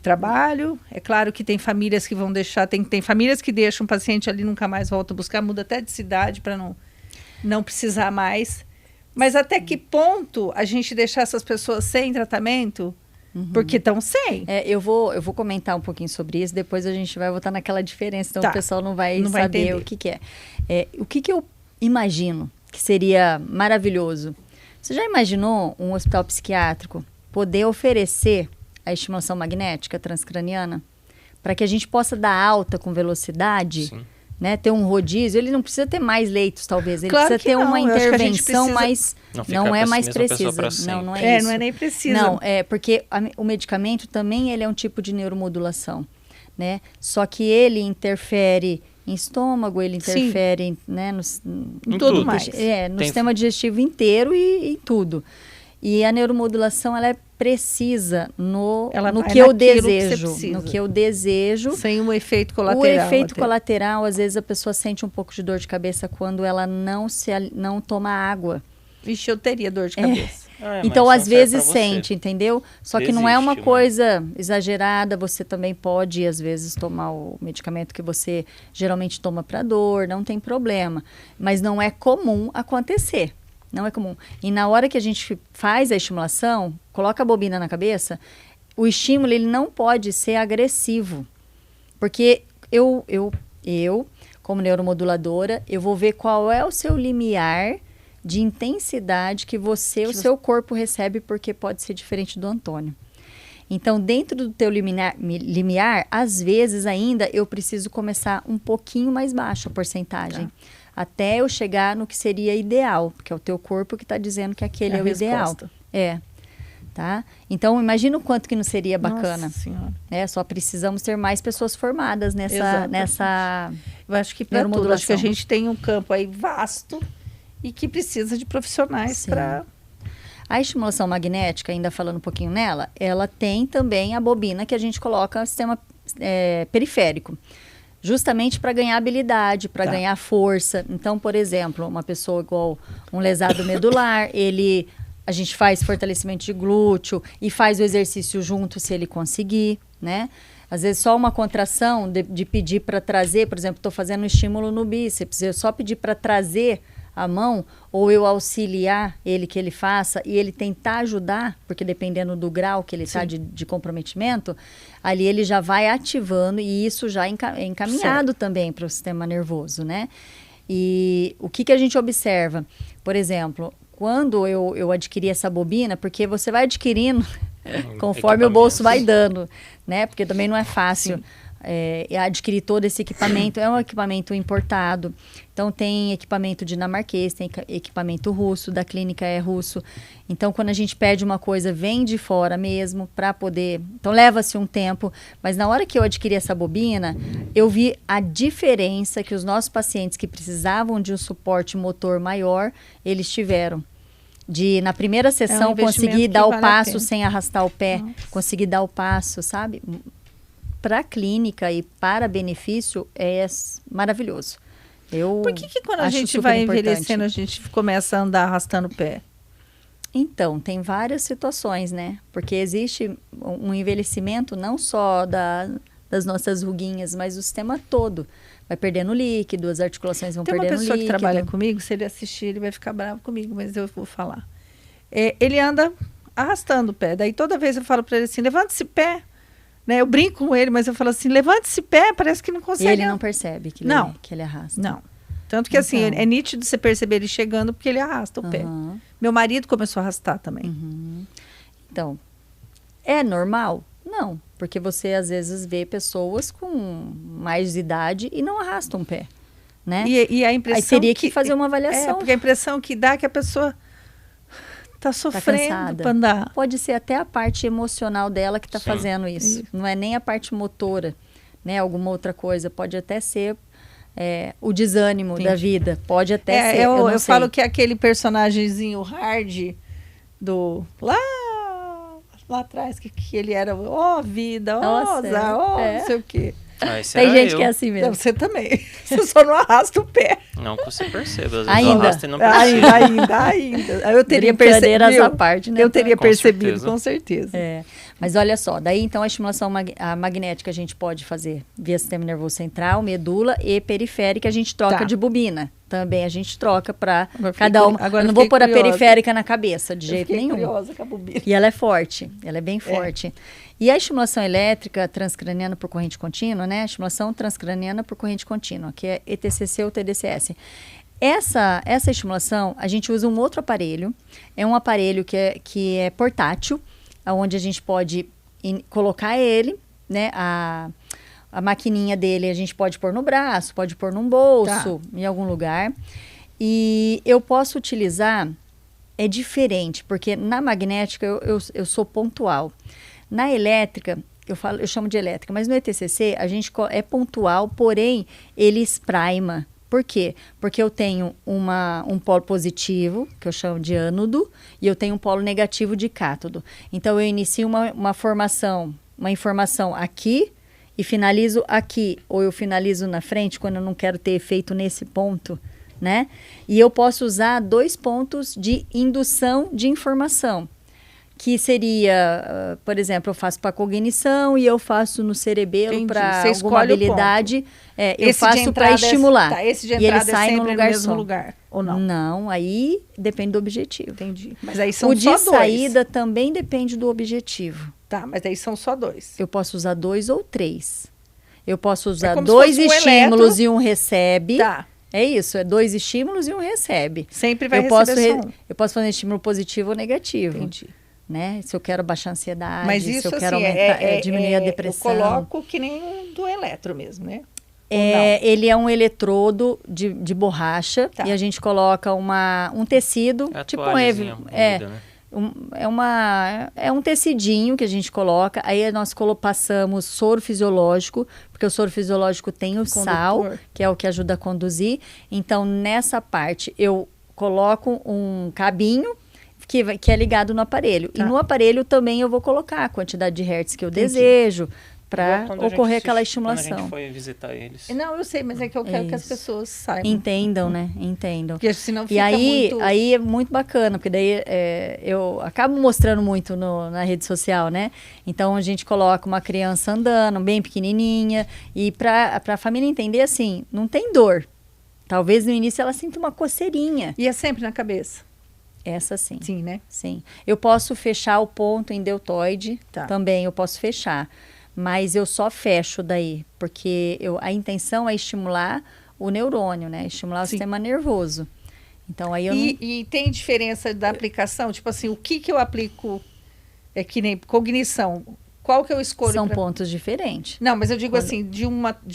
trabalho. É claro que tem famílias que vão deixar, tem famílias que deixam o paciente ali, nunca mais volta a buscar, muda até de cidade para não precisar mais. Mas até que ponto a gente deixar essas pessoas sem tratamento Porque estão sem. Eu vou comentar um pouquinho sobre isso, depois a gente vai voltar naquela diferença, então o pessoal não vai saber entender o que é. O que eu imagino que seria maravilhoso? Você já imaginou um hospital psiquiátrico poder oferecer a estimulação magnética transcraniana para que a gente possa dar alta com velocidade? Sim. Né, ter um rodízio, ele não precisa ter mais leitos, talvez. Ele precisa ter uma intervenção, mas não é mais precisa. Não é isso. Não é nem precisa. Não, porque o medicamento também ele é um tipo de neuromodulação, né? Só que ele interfere em estômago, ele interfere né, em tudo mais. No sistema digestivo inteiro e em tudo. E a neuromodulação, ela é precisa no que eu desejo. No que eu desejo. Sem um efeito colateral. O efeito colateral, às vezes a pessoa sente um pouco de dor de cabeça quando ela não toma água. Vixe, eu teria dor de cabeça. Então, às vezes sente, entendeu? Só que não é uma coisa exagerada. Você também pode, às vezes, tomar o medicamento que você geralmente toma para dor. Não tem problema. Mas não é comum acontecer. Não é comum. E na hora que a gente faz a estimulação, coloca a bobina na cabeça, o estímulo ele não pode ser agressivo. Porque eu como neuromoduladora, eu vou ver qual é o seu limiar de intensidade que o seu corpo recebe, porque pode ser diferente do Antônio. Então, dentro do teu limiar, às vezes ainda eu preciso começar um pouquinho mais baixo a porcentagem. Tá. Até eu chegar no que seria ideal, porque é o teu corpo que está dizendo que aquele é o ideal. Tá? Então, imagina o quanto que não seria bacana. Nossa Senhora. Só precisamos ter mais pessoas formadas nessa eu acho que para tudo, acho que a gente tem um campo aí vasto e que precisa de profissionais para... A estimulação magnética, ainda falando um pouquinho nela, ela tem também a bobina que a gente coloca no sistema periférico. Justamente para ganhar habilidade, para ganhar força. Então, por exemplo, uma pessoa igual um lesado medular, a gente faz fortalecimento de glúteo e faz o exercício junto se ele conseguir, né? Às vezes só uma contração de pedir para trazer, por exemplo, estou fazendo um estímulo no bíceps, eu só pedir para trazer a mão, ou eu auxiliar ele que ele faça e ele tentar ajudar, porque dependendo do grau que ele está de comprometimento, ali ele já vai ativando e isso já é encaminhado também para o sistema nervoso, né? E o que a gente observa? Por exemplo, quando eu adquiri essa bobina, porque você vai adquirindo conforme o bolso vai dando, né? Porque também não é fácil. Adquirir todo esse equipamento. É um equipamento importado. Então, tem equipamento dinamarquês, tem equipamento russo, da clínica é russo. Então, quando a gente pede uma coisa, vem de fora mesmo para poder... Então, leva-se um tempo. Mas na hora que eu adquiri essa bobina, eu vi a diferença que os nossos pacientes que precisavam de um suporte motor maior, eles tiveram. Na primeira sessão, conseguir dar o passo sem arrastar o pé. Conseguir dar o passo, sabe? Para a clínica e para benefício é maravilhoso. Por que quando a gente vai envelhecendo, a gente começa a andar arrastando o pé? Então, tem várias situações, né? Porque existe um envelhecimento não só das nossas ruguinhas, mas do sistema todo. Vai perdendo líquido, as articulações vão perdendo líquido. Tem uma pessoa que trabalha comigo, se ele assistir, ele vai ficar bravo comigo, mas eu vou falar. Ele anda arrastando o pé. Daí toda vez eu falo para ele assim, levanta esse pé. Né? Eu brinco com ele, mas eu falo assim, levante esse pé, parece que não consegue. E ele não percebe que ele arrasta. Não. Tanto que assim, é nítido você perceber ele chegando porque ele arrasta o pé. Meu marido começou a arrastar também. Então, é normal? Não, porque você às vezes vê pessoas com mais idade e não arrastam o pé, né? E a impressão aí teria que fazer uma avaliação. Porque a impressão que dá é que a pessoa tá sofrendo para andar. Pode ser até a parte emocional dela que está fazendo isso. Não é nem a parte motora, né? Alguma outra coisa. Pode até ser o desânimo da vida. Pode até ser. Eu falo que é aquele personagemzinho hard lá atrás, que ele era, vida, não sei o quê. Tem gente que é assim mesmo. Você também. Você só não arrasta o pé. Não que você perceba. Às vezes ainda. Arrasta e não percebe. Ainda. Eu teria percebido essa parte, né? Eu teria percebido, com certeza. Mas olha só, daí então a estimulação magnética a gente pode fazer via sistema nervoso central, medula e periférica, a gente troca de bobina. Também a gente troca para cada uma. Eu não vou pôr a periférica na cabeça, de jeito nenhum. Curiosa com a bobina. E ela é forte, ela é bem forte. E a estimulação elétrica transcraniana por corrente contínua, né? A estimulação transcraniana por corrente contínua, que é ETCC ou TDCS. Essa estimulação, a gente usa um outro aparelho. É um aparelho que é portátil, onde a gente pode colocar ele, né? A maquininha dele a gente pode pôr no braço, pode pôr num bolso, em algum lugar. E eu posso utilizar, é diferente, porque na magnética eu sou pontual. Na elétrica, eu chamo de elétrica, mas no ETCC a gente é pontual, porém ele espraima. Por quê? Porque eu tenho um polo positivo, que eu chamo de ânodo, e eu tenho um polo negativo de cátodo. Então eu inicio uma informação aqui, e finalizo aqui, ou eu finalizo na frente, quando eu não quero ter efeito nesse ponto, né? E eu posso usar 2 pontos de indução de informação, que seria, por exemplo, eu faço para cognição e eu faço no cerebelo para alguma habilidade. Eu faço para estimular. Esse de entrada e ele sai no lugar no mesmo só. lugar, ou não? Não, aí depende do objetivo. Entendi. Mas aí são só 2. O de saída dois. também depende do objetivo. Tá, mas aí são só 2. Eu posso usar 2 ou 3. Eu posso usar 2 estímulos e um recebe. Tá. É isso, é 2 estímulos e um recebe. Sempre vai receber só um. Eu posso fazer estímulo positivo ou negativo. Entendi. Né? Se eu quero baixar a ansiedade, mas isso, se eu quero assim, aumentar, diminuir a depressão. Eu coloco que nem um do eletro mesmo, né? Ele é um eletrodo de borracha e a gente coloca um tecido, tipo um tecidinho que a gente coloca, aí nós passamos soro fisiológico, porque o soro fisiológico tem o sal, que é o que ajuda a conduzir. Então, nessa parte, eu coloco um cabinho que é ligado no aparelho. E no aparelho também eu vou colocar a quantidade de hertz que eu desejo para ocorrer aquela estimulação. Quando a gente foi visitar eles. Não, eu sei, mas é que eu quero que as pessoas saibam. Entendam, né? Entendam. Porque senão fica aí é muito bacana, porque daí eu acabo mostrando muito na rede social, né? Então, a gente coloca uma criança andando, bem pequenininha, e para a família entender, assim, não tem dor. Talvez no início ela sinta uma coceirinha. E é sempre na cabeça? Essa sim. Sim, né? Sim. Eu posso fechar o ponto em deltoide, também eu posso fechar. Mas eu só fecho daí, porque a intenção é estimular o neurônio, né? Estimular o sistema nervoso. Então, aí e tem diferença da aplicação? Tipo assim, o que eu aplico é que nem cognição. Qual que eu escolho? São pontos diferentes. Não, mas eu digo assim, de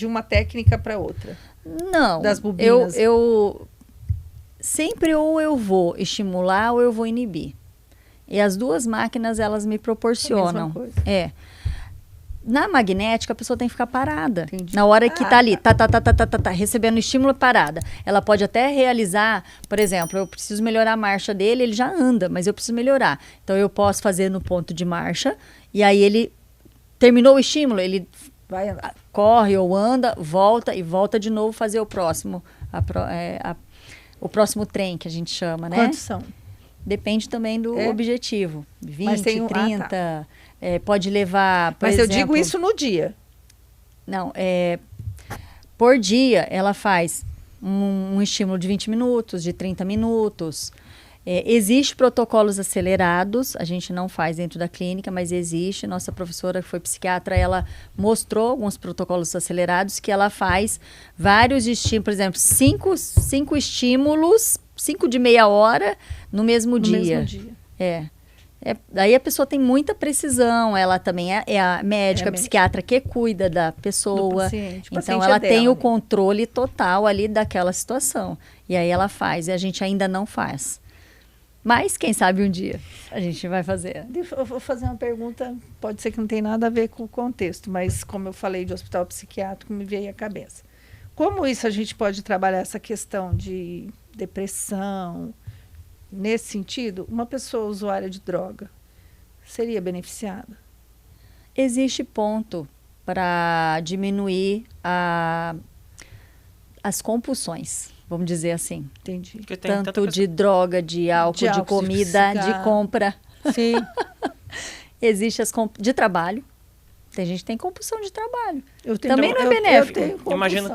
uma técnica para outra. Não. Das bobinas. Sempre ou eu vou estimular ou eu vou inibir. E as 2 máquinas, elas me proporcionam. É a mesma coisa. Na magnética, a pessoa tem que ficar parada. Entendi. Na hora que tá ali, recebendo estímulo, parada. Ela pode até realizar, por exemplo, eu preciso melhorar a marcha dele, ele já anda, mas eu preciso melhorar. Então, eu posso fazer no ponto de marcha, e aí ele terminou o estímulo, ele vai andar. Corre ou anda, volta e volta de novo fazer o próximo. O próximo trem, que a gente chama, né? Quantos são? Depende também do objetivo. 20, 30, pode levar, por Mas exemplo, eu digo isso no dia. Não, por dia ela faz um estímulo de 20 minutos, de 30 minutos. Existe protocolos acelerados, a gente não faz dentro da clínica, mas existe. Nossa professora, que foi psiquiatra, ela mostrou alguns protocolos acelerados que ela faz vários estímulos, por exemplo, 5 estímulos, 5 de meia hora no mesmo dia. Daí a pessoa tem muita precisão, ela também é a médica, a psiquiatra que cuida da pessoa. Paciente. Então, ela tem o controle total ali daquela situação. E aí ela faz, e a gente ainda não faz. Mas, quem sabe um dia a gente vai fazer. Eu vou fazer uma pergunta, pode ser que não tenha nada a ver com o contexto, mas como eu falei de hospital psiquiátrico, me veio à cabeça. Como isso a gente pode trabalhar essa questão de depressão, nesse sentido? Uma pessoa usuária de droga seria beneficiada? Existe ponto para diminuir as compulsões. Vamos dizer assim. Entendi. Tanto de droga, de álcool, de comida, de compra. Sim. Existe de trabalho. Tem gente que tem compulsão de trabalho. Eu Também não é benéfico.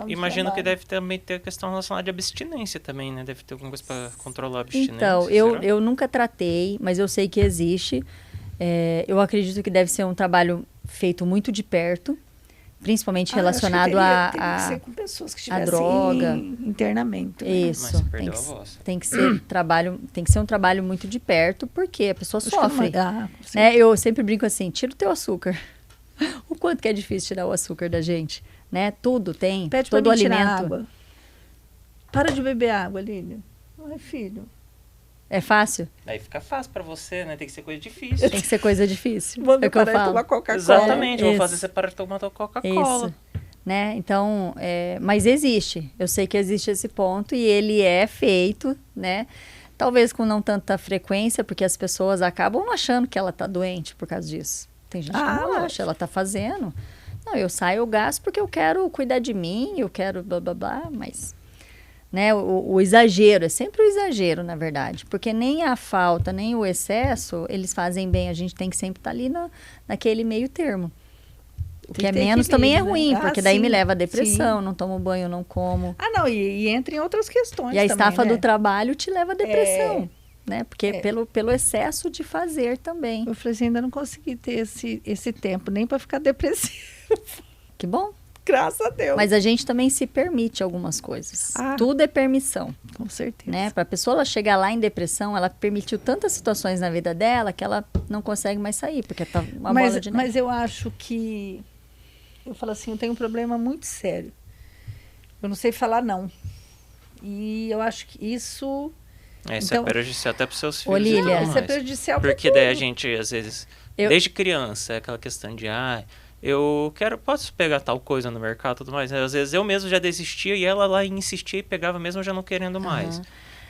Imagino que deve também ter a questão relacionada de abstinência também, né? Deve ter alguma coisa para controlar a abstinência. Então, eu nunca tratei, mas eu sei que existe. Eu acredito que deve ser um trabalho feito muito de perto, principalmente relacionado tem que ser com pessoas que estivessem droga, internamento. Né? Isso. Tem que ser um trabalho muito de perto, porque a pessoa sofre. Né? Eu sempre brinco assim, tira o teu açúcar. O quanto que é difícil tirar o açúcar da gente, né? Tudo tem, pede todo pra alimento. Tirar água. Para de beber água, Lília. Ai, filho. É fácil? Aí fica fácil pra você, né? Tem que ser coisa difícil. Tem que ser coisa difícil. Vou parar de tomar Coca-Cola. Exatamente, vou fazer você parar de tomar Coca-Cola. Isso. Né? Então, mas existe. Eu sei que existe esse ponto e ele é feito, né? Talvez com não tanta frequência, porque as pessoas acabam achando que ela tá doente por causa disso. Tem gente que não acha, ela tá fazendo. Não, eu saio, eu gasto porque eu quero cuidar de mim, eu quero blá, blá, blá, mas... Né, o exagero, é sempre o exagero, na verdade. Porque nem a falta, nem o excesso, eles fazem bem. A gente tem que sempre estar ali naquele meio termo. O que é menos também é ruim, porque daí me leva a depressão, não tomo banho, não como. Não, e entra em outras questões. E a também, estafa né? do trabalho te leva a depressão. Né? Porque pelo excesso de fazer também. Eu falei assim, ainda não consegui ter esse tempo, nem para ficar depressivo. Que bom. Graças a Deus. Mas a gente também se permite algumas coisas. Tudo é permissão. Com certeza. Né? Para a pessoa ela chegar lá em depressão, ela permitiu tantas situações na vida dela que ela não consegue mais sair, porque tá uma bola de neve. Mas eu acho que... Eu falo assim, eu tenho um problema muito sério. Eu não sei falar não. E eu acho que isso... Isso é prejudicial até para os seus filhos. Lília, isso é prejudicial para porque daí a gente, às vezes, desde criança, é aquela questão de... posso pegar tal coisa no mercado e tudo mais. Às vezes eu mesmo já desistia e ela lá insistia e pegava mesmo já não querendo mais.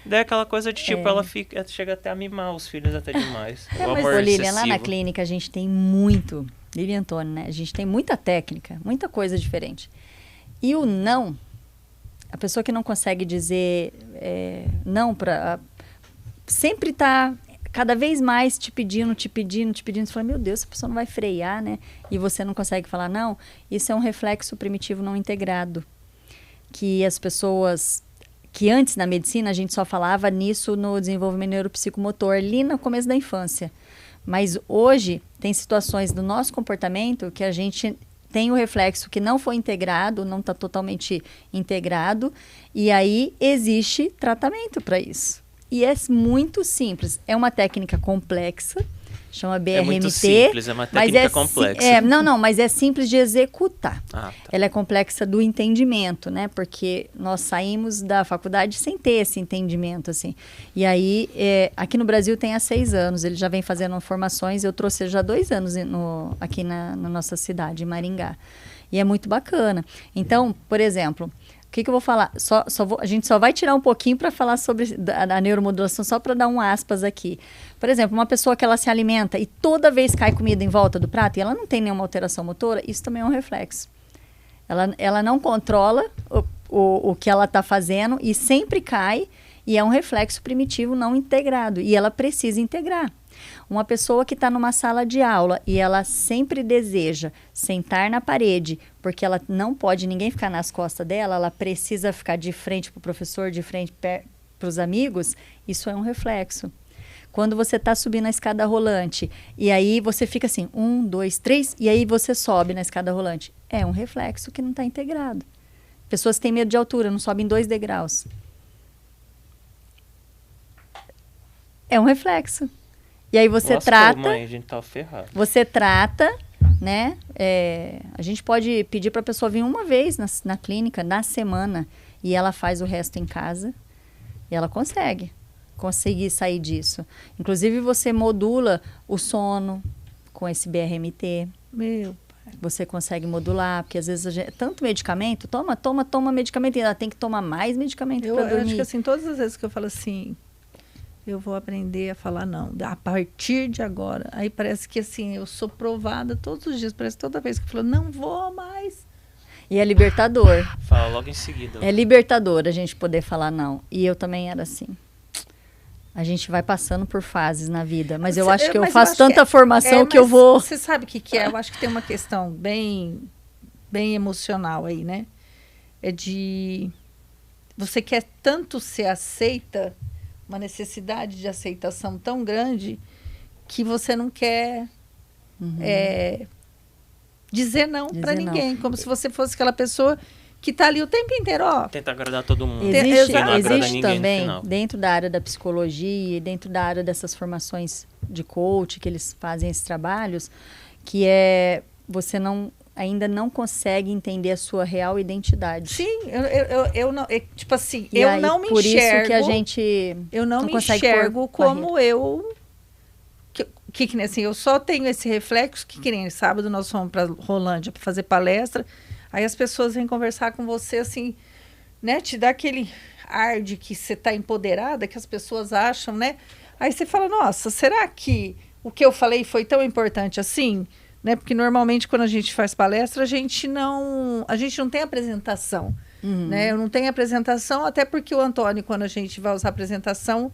Daí aquela coisa de tipo, ela chega até a mimar os filhos até demais. O amor Lilian, lá na clínica a gente tem muito, Lilian Antônio, né? A gente tem muita técnica, muita coisa diferente. E o não, a pessoa que não consegue dizer não sempre tá cada vez mais te pedindo. Você fala, meu Deus, essa pessoa não vai frear, né? E você não consegue falar não. Isso é um reflexo primitivo não integrado. Que as pessoas... Que antes, na medicina, a gente só falava nisso no desenvolvimento neuropsicomotor, ali no começo da infância. Mas hoje, tem situações do nosso comportamento que a gente tem o reflexo que não foi integrado, não está totalmente integrado, e aí existe tratamento para isso. E é muito simples. É uma técnica complexa, chama BRMT. É muito simples, é uma técnica complexa. Mas é simples de executar. Tá. Ela é complexa do entendimento, né? Porque nós saímos da faculdade sem ter esse entendimento, assim. E aí, aqui no Brasil tem há 6 anos, ele já vem fazendo formações, eu trouxe já há 2 anos aqui na nossa cidade, em Maringá. E é muito bacana. Então, por exemplo... O que eu vou falar? A gente só vai tirar um pouquinho para falar sobre a neuromodulação, só para dar um aspas aqui. Por exemplo, uma pessoa que ela se alimenta e toda vez cai comida em volta do prato e ela não tem nenhuma alteração motora, isso também é um reflexo. Ela não controla o que ela está fazendo e sempre cai, e é um reflexo primitivo não integrado. E ela precisa integrar. Uma pessoa que está numa sala de aula e ela sempre deseja sentar na parede, porque ela não pode ninguém ficar nas costas dela, ela precisa ficar de frente para o professor, de frente para os amigos, isso é um reflexo. Quando você está subindo a escada rolante e aí você fica assim, 1, 2, 3, e aí você sobe na escada rolante, é um reflexo que não está integrado. Pessoas que têm medo de altura, não sobem 2 degraus. É um reflexo. E aí você trata... Mãe, a gente tá ferrado. Você trata, né? A gente pode pedir para a pessoa vir uma vez na clínica, na semana, e ela faz o resto em casa. E ela conseguir sair disso. Inclusive, você modula o sono com esse BRMT. Meu pai. Você consegue modular, porque às vezes tanto medicamento, toma medicamento, e ela tem que tomar mais medicamento para dormir. Eu acho que assim, todas as vezes que eu falo assim... Eu vou aprender a falar não, a partir de agora. Aí parece que assim, eu sou provada todos os dias. Parece que toda vez que eu falo, não vou mais. E é libertador. Fala logo em seguida. É libertador a gente poder falar não. E eu também era assim. A gente vai passando por fases na vida, mas eu Cê- acho que eu mas faço acho tanta formação que eu mas vou... Você sabe o que é? Eu acho que tem uma questão bem emocional aí, né? É de... Você quer tanto ser aceita, uma necessidade de aceitação tão grande, que você não quer dizer não para Dizer não. ninguém. Como se você fosse aquela pessoa que está ali o tempo inteiro, ó. Tenta agradar todo mundo. Existe, E não agrada existe ninguém no também, final. dentro da área da psicologia e dentro da área dessas formações de coach, que eles fazem esses trabalhos, que é você ainda não consegue entender a sua real identidade. Sim, eu não... tipo assim, E eu aí, não me por enxergo... isso que a gente Eu não me consegue enxergo pôr como eu... Que nem assim, eu só tenho esse reflexo que nem sábado nós fomos para Rolândia para fazer palestra, aí as pessoas vêm conversar com você assim, né? Te dá aquele ar de que você está empoderada, que as pessoas acham, né? Aí você fala, nossa, será que o que eu falei foi tão importante assim? Né? Porque normalmente quando a gente faz palestra, a gente não tem apresentação. Né? Eu não tenho apresentação, até porque o Antônio, quando a gente vai usar apresentação,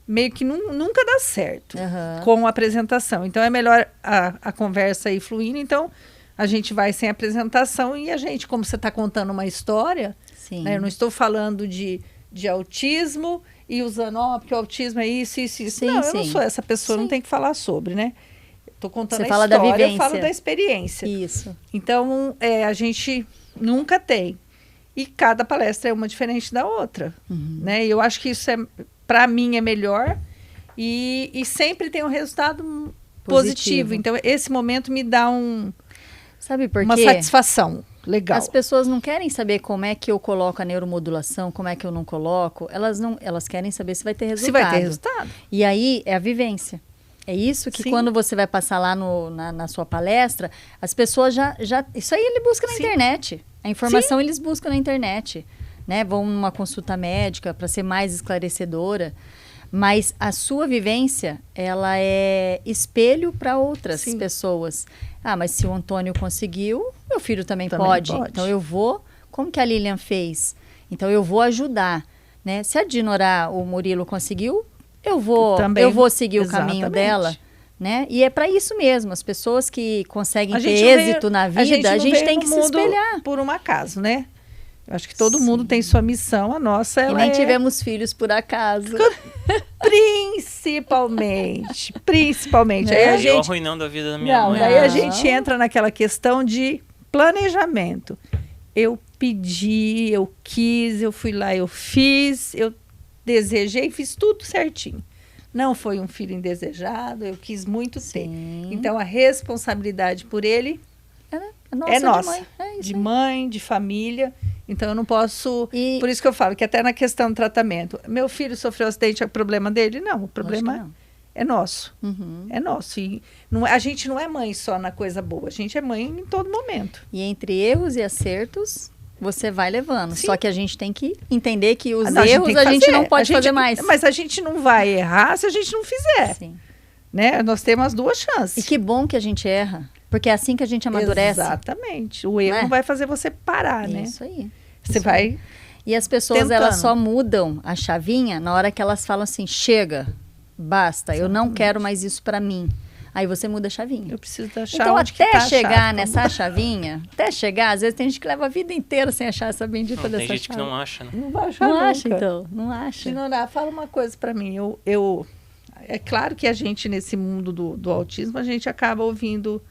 meio que nunca dá certo com a apresentação. Então, é melhor a conversa aí fluindo. Então, a gente vai sem apresentação e a gente, como você está contando uma história, né? Eu não estou falando de autismo e usando, porque o autismo é isso. Sim, não, eu sim. não sou essa pessoa, Sim. não tem que falar sobre, né? Estou contando Você a fala da história, eu vivência. falo da experiência. Isso. Então, a gente nunca tem. E cada palestra é uma diferente da outra. Né? E eu acho que isso para mim é melhor e sempre tem um resultado positivo. Então, esse momento me dá Sabe por uma quê? satisfação legal. As pessoas não querem saber como é que eu coloco a neuromodulação, como é que eu não coloco. Elas querem saber se vai ter resultado. Se vai ter resultado. E aí é a vivência. É isso que quando você vai passar lá na sua palestra, as pessoas já... Isso aí ele busca na internet. A informação eles buscam na internet. Né? Vão numa consulta médica para ser mais esclarecedora. Mas a sua vivência, ela é espelho para outras pessoas. Ah, mas se o Antônio conseguiu, meu filho também pode. Então eu vou... Como que a Lilian fez? Então eu vou ajudar. Né? Se a Dinorá, o Murilo conseguiu... Eu vou seguir o caminho dela, né? E é para isso mesmo. As pessoas que conseguem ter êxito na vida, a gente tem que se espelhar. Por um acaso, né? Eu acho que todo mundo tem sua missão. A nossa, ela e nem tivemos filhos por acaso. Principalmente. Aí eu arruinando a vida da minha mãe. Daí a gente entra naquela questão de planejamento. Eu pedi, eu quis, eu fui lá, eu fiz, eu desejei, fiz tudo certinho. Não foi um filho indesejado, eu quis muito ter. Então, a responsabilidade por ele é nossa. De mãe, de família. Então, eu não posso... Por isso que eu falo que até na questão do tratamento, meu filho sofreu acidente, é problema dele? Não, o problema é nosso. É nosso. E a gente não é mãe só na coisa boa, a gente é mãe em todo momento. E entre erros e acertos... Você vai levando. Só que a gente tem que entender que os erros a gente não pode fazer mais. Mas a gente não vai errar se a gente não fizer. Sim. Né? Nós temos as duas chances. E que bom que a gente erra. Porque é assim que a gente amadurece. Exatamente. O erro vai fazer você parar, né? Isso aí. Você vai... E as pessoas, elas só mudam a chavinha na hora que elas falam assim, chega, basta, eu não quero mais isso pra mim. Aí você muda a chavinha. Eu preciso achar então, onde até que tá chegar nessa chavinha, às vezes tem gente que leva a vida inteira sem achar essa bendita dessa chave. Tem gente que não acha, né? Não vai achar Não nunca. acha, então. Não acha. Dinorá, fala uma coisa pra mim. É claro que a gente, nesse mundo do autismo, a gente acaba ouvindo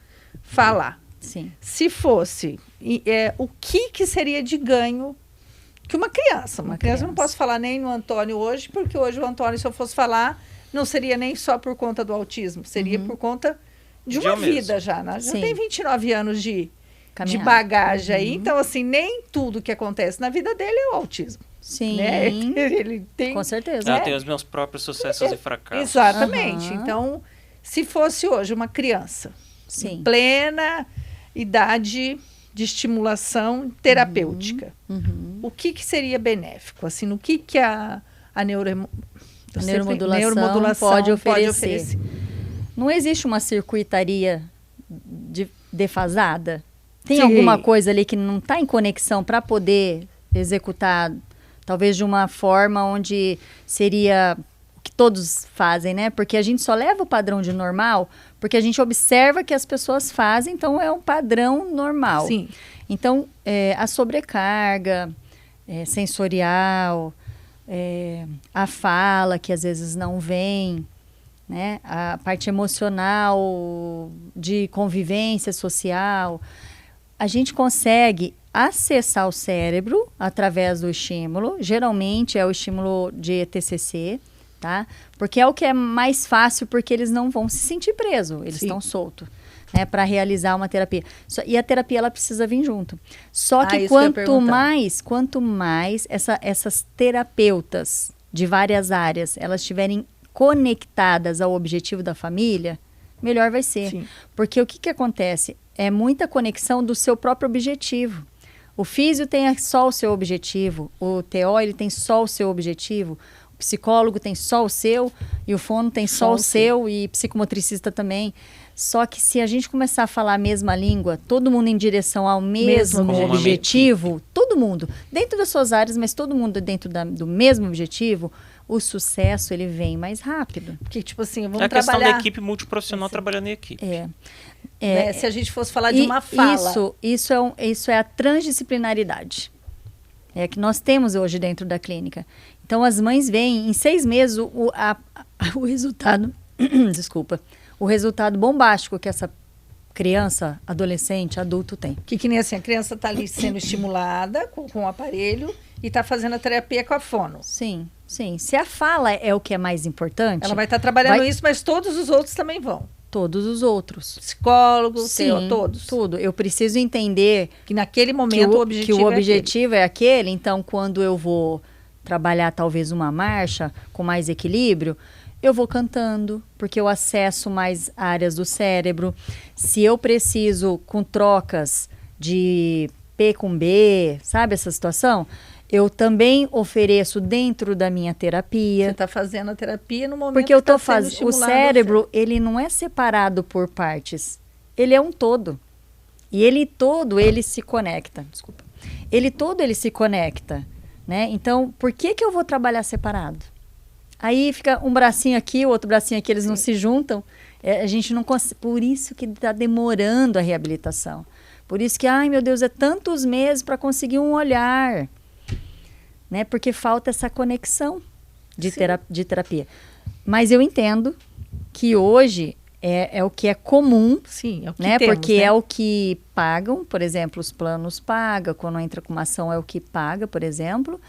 falar. Sim. Se fosse, o que seria de ganho que uma criança? Uma criança eu não posso falar nem no Antônio hoje, porque hoje o Antônio, se eu fosse falar... Não seria nem só por conta do autismo, seria por conta de uma vida já. Né? Já tem 29 anos de bagagem aí. Então, assim, nem tudo que acontece na vida dele é o autismo. Sim. Né? Ele tem, com certeza. Eu tenho os meus próprios sucessos e fracassos. Exatamente. Então, se fosse hoje uma criança em plena idade de estimulação terapêutica, o que seria benéfico? Assim, no que a neuromodulação pode oferecer. Não existe uma circuitaria defasada? Tem alguma coisa ali que não está em conexão para poder executar, talvez de uma forma onde seria o que todos fazem, né? Porque a gente só leva o padrão de normal porque a gente observa que as pessoas fazem, então é um padrão normal. Sim. Então, a sobrecarga sensorial, a fala que às vezes não vem, né? A parte emocional de convivência social, a gente consegue acessar o cérebro através do estímulo, geralmente é o estímulo de TCC, tá? Porque é o que é mais fácil, porque eles não vão se sentir presos, eles estão soltos, né? Para realizar uma terapia. E a terapia, ela precisa vir junto. Só que quanto mais essas terapeutas de várias áreas, elas estiverem conectadas ao objetivo da família, melhor vai ser. Sim. Porque o que acontece? É muita conexão do seu próprio objetivo. O físio tem só o seu objetivo, o TO ele tem só o seu objetivo, o psicólogo tem só o seu, e o fono tem só o seu, e psicomotricista também. Só que se a gente começar a falar a mesma língua, todo mundo em direção ao mesmo objetivo, todo mundo, dentro das suas áreas, mas todo mundo dentro do mesmo objetivo, o sucesso ele vem mais rápido. Porque, tipo assim, vamos trabalhar... trabalhar... É a questão da equipe multiprofissional trabalhando em equipe. Né? Se a gente fosse falar de uma fala... Isso é a transdisciplinaridade. É que nós temos hoje dentro da clínica. Então, as mães veem, em 6 meses, o resultado... Desculpa. O resultado bombástico que essa criança, adolescente, adulto tem. Que nem assim, a criança está ali sendo estimulada com o aparelho e está fazendo a terapia com a fono. Sim, sim. Se a fala é o que é mais importante... Ela vai estar trabalhando isso, mas todos os outros também vão. Todos os outros. Psicólogo, sim, todos. Tudo. Eu preciso entender... Que naquele momento o objetivo é aquele. Então, quando eu vou trabalhar talvez uma marcha com mais equilíbrio... Eu vou cantando, porque eu acesso mais áreas do cérebro. Se eu preciso, com trocas de P com B, sabe essa situação? Eu também ofereço dentro da minha terapia. Você está fazendo a terapia no momento porque eu estou fazendo. O cérebro, ele não é separado por partes. Ele é um todo. E ele todo, ele se conecta. Desculpa. Ele todo, ele se conecta, né? Então, por que eu vou trabalhar separado? Aí fica um bracinho aqui, o outro bracinho aqui, eles não se juntam. A gente não consegue. Por isso que está demorando a reabilitação. Por isso que, ai meu Deus, é tantos meses para conseguir um olhar. Né? Porque falta essa conexão de terapia. Mas eu entendo que hoje é o que é comum. Sim, é o que né? temos, Porque né? é o que pagam, por exemplo, os planos pagam. Quando entra com uma ação é o que paga, por exemplo.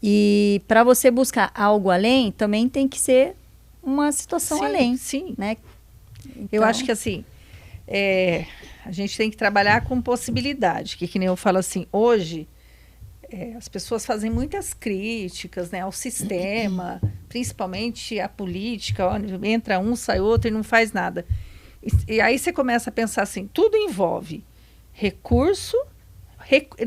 E para você buscar algo além, também tem que ser uma situação além. Sim. Né? Então, eu acho que assim, a gente tem que trabalhar com possibilidade. Que nem eu falo assim, hoje as pessoas fazem muitas críticas, né, ao sistema, principalmente à política. Ó, entra um, sai outro e não faz nada. E aí você começa a pensar assim, tudo envolve recurso,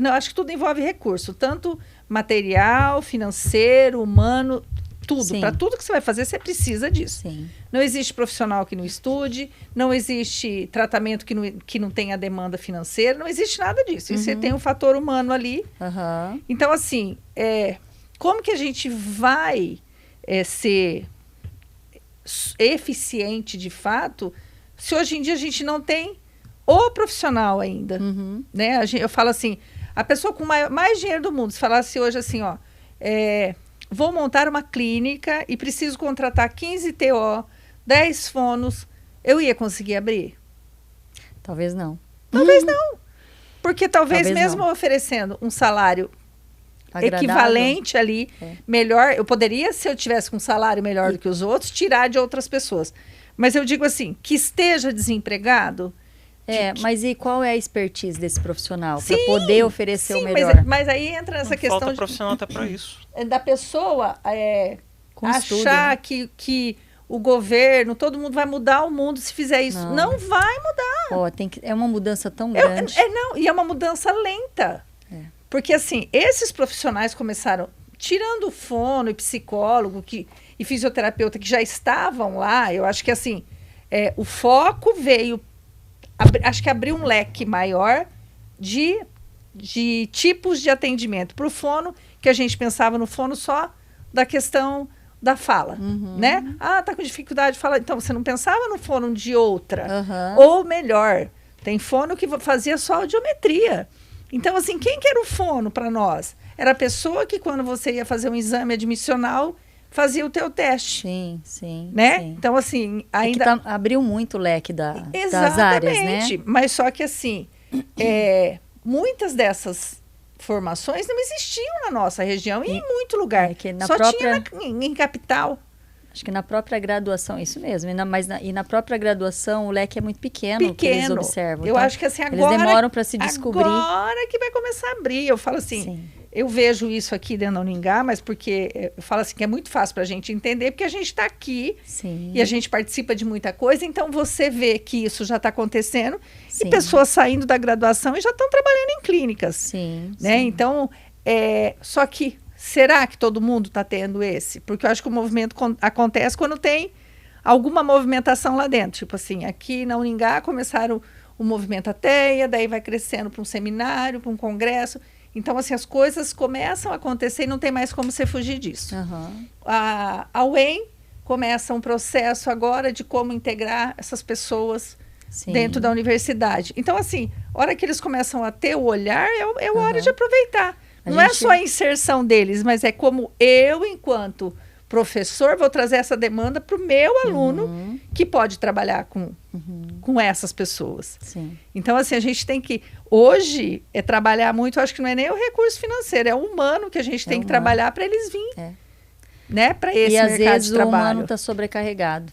não, acho que tudo envolve recurso, tanto material, financeiro, humano, tudo. Para tudo que você vai fazer, você precisa disso. Sim. Não existe profissional que não estude, não existe tratamento que não tenha demanda financeira, não existe nada disso. E você tem um fator humano ali. Então, assim, como que a gente vai ser eficiente de fato se hoje em dia a gente não tem o profissional ainda? Né? Eu falo assim, a pessoa com mais dinheiro do mundo, se falasse hoje assim, ó, vou montar uma clínica e preciso contratar 15 TO, 10 fonos, eu ia conseguir abrir? Talvez não. Talvez não. Porque talvez mesmo não. Oferecendo um salário agradável, equivalente ali, melhor, eu poderia, se eu tivesse com um salário melhor do que os outros, tirar de outras pessoas. Mas eu digo assim, que esteja desempregado... mas e qual é a expertise desse profissional para poder oferecer o melhor? Mas aí entra essa questão falta profissional até para isso. Da pessoa achar estudo, né? que o governo, todo mundo vai mudar o mundo se fizer isso. Não vai mudar. É uma mudança tão grande. E é uma mudança lenta. Porque assim, esses profissionais começaram, tirando o fono e psicólogo e fisioterapeuta que já estavam lá, eu acho que assim, o foco veio... acho que abriu um leque maior de tipos de atendimento. Para o fono, que a gente pensava no fono só da questão da fala, né? Tá com dificuldade de falar. Então, você não pensava no fono de outra. Ou melhor, tem fono que fazia só audiometria. Então, assim, quem que era o fono para nós? Era a pessoa que, quando você ia fazer um exame admissional, fazia o teu teste. Sim. Né? Sim. Então, assim, ainda... abriu muito o leque das Exatamente. áreas, né? Mas só que, assim, muitas dessas formações não existiam na nossa região e em muito lugar. Só tinha em capital. Acho que na própria graduação, isso mesmo, e na própria graduação o leque é muito pequeno. Que eles observam. Eu acho que assim, agora... Eles demoram para se descobrir. Agora que vai começar a abrir. Eu falo assim, eu vejo isso aqui dentro da Uningá, mas porque eu falo assim que é muito fácil para a gente entender, porque a gente está aqui e a gente participa de muita coisa, então você vê que isso já está acontecendo e pessoas saindo da graduação e já estão trabalhando em clínicas. Né? Então, só que será que todo mundo está tendo esse? Porque eu acho que o movimento acontece quando tem alguma movimentação lá dentro. Tipo assim, aqui na Uningá começaram o movimento Ateia, daí vai crescendo para um seminário, para um congresso. Então, assim, as coisas começam a acontecer e não tem mais como você fugir disso. A UEM começa um processo agora de como integrar essas pessoas dentro da universidade. Então, assim, a hora que eles começam a ter o olhar, é a hora de aproveitar. Não é só a inserção deles, mas é como eu, enquanto professor, vou trazer essa demanda para o meu aluno que pode trabalhar com essas pessoas. Então, assim, a gente tem que... Hoje, trabalhar muito, acho que não é nem o recurso financeiro, é o humano que a gente tem que trabalhar para eles virem. Né, para esse mercado de trabalho. E às vezes o humano está sobrecarregado.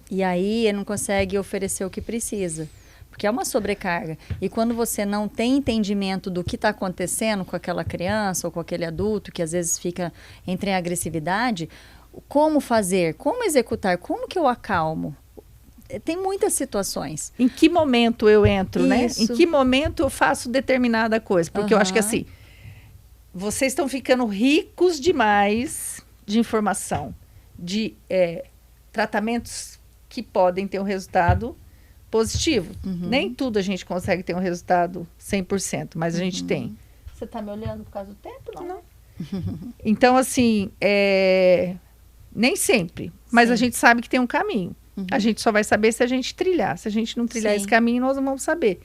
E aí ele não consegue oferecer o que precisa. Porque é uma sobrecarga. E quando você não tem entendimento do que está acontecendo com aquela criança ou com aquele adulto, que às vezes fica entre a agressividade, como fazer, como executar, como que eu acalmo? Tem muitas situações. Em que momento eu entro, né? Em que momento eu faço determinada coisa? Porque eu acho que assim, vocês estão ficando ricos demais de informação, de tratamentos que podem ter um resultado positivo. Nem tudo a gente consegue ter um resultado 100%, mas a gente tem. Você está me olhando por causa do tempo? Não. Então, assim, nem sempre, mas a gente sabe que tem um caminho. A gente só vai saber se a gente trilhar. Se a gente não trilhar esse caminho, nós não vamos saber.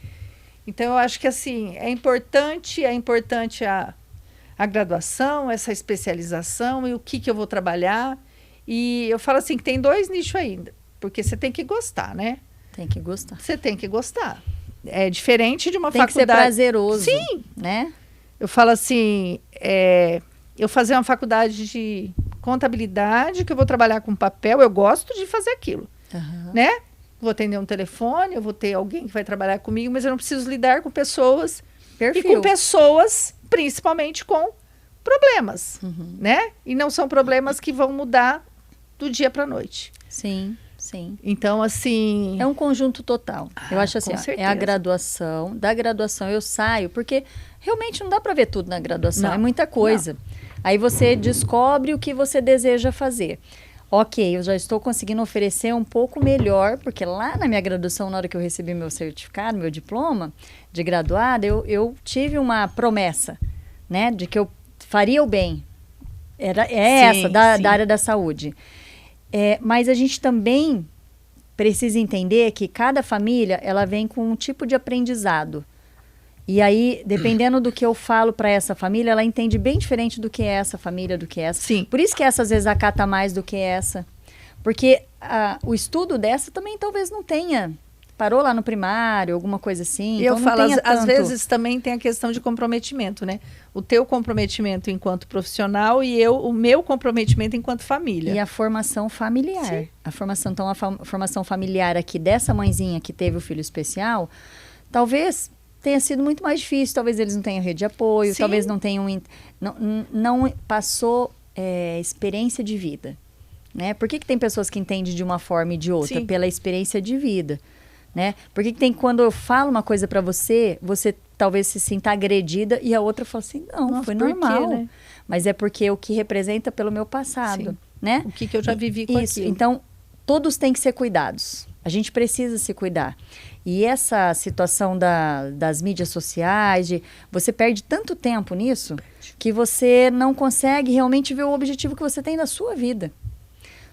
Então, eu acho que, assim, é importante a graduação, essa especialização e o que eu vou trabalhar. E eu falo assim que tem 2 nichos ainda, porque você tem que gostar, né? Tem que gostar. Você tem que gostar. É diferente de uma faculdade. Tem que ser prazeroso. Sim. Né? Eu falo assim, eu fazer uma faculdade de contabilidade, que eu vou trabalhar com papel, eu gosto de fazer aquilo. Né? Vou atender um telefone, eu vou ter alguém que vai trabalhar comigo, mas eu não preciso lidar com pessoas. E com pessoas, principalmente com problemas. Né? E não são problemas que vão mudar do dia para a noite. Sim. Então, assim... É um conjunto total. Eu acho assim, é a graduação. Da graduação eu saio, porque realmente não dá para ver tudo na graduação. É muita coisa. Aí você descobre o que você deseja fazer. Ok, eu já estou conseguindo oferecer um pouco melhor, porque lá na minha graduação, na hora que eu recebi meu certificado, meu diploma de graduada, eu tive uma promessa, né, de que eu faria o bem. Essa, da área da saúde. Mas a gente também precisa entender que cada família, ela vem com um tipo de aprendizado. E aí, dependendo do que eu falo para essa família, ela entende bem diferente do que é essa família, do que é essa. Por isso que essa, às vezes, acata mais do que essa. Porque o estudo dessa também talvez não tenha. Parou lá no primário, alguma coisa assim. E então eu falo, às vezes também tem a questão de comprometimento, né? O teu comprometimento enquanto profissional e o meu comprometimento enquanto família. E a formação familiar. A formação familiar aqui dessa mãezinha que teve o filho especial, talvez tenha sido muito mais difícil. Talvez eles não tenham rede de apoio, talvez não tenham... Não passou experiência de vida. Né? Por que tem pessoas que entendem de uma forma e de outra? Pela experiência de vida. Né? Porque quando eu falo uma coisa para você, você talvez se sinta agredida e a outra fala assim, não, foi normal. Né? Mas é porque o que representa pelo meu passado. Né? O que eu já vivi com isso. Aquilo. Então, todos têm que ser cuidados. A gente precisa se cuidar. E essa situação das mídias sociais, você perde tanto tempo nisso que você não consegue realmente ver o objetivo que você tem da sua vida.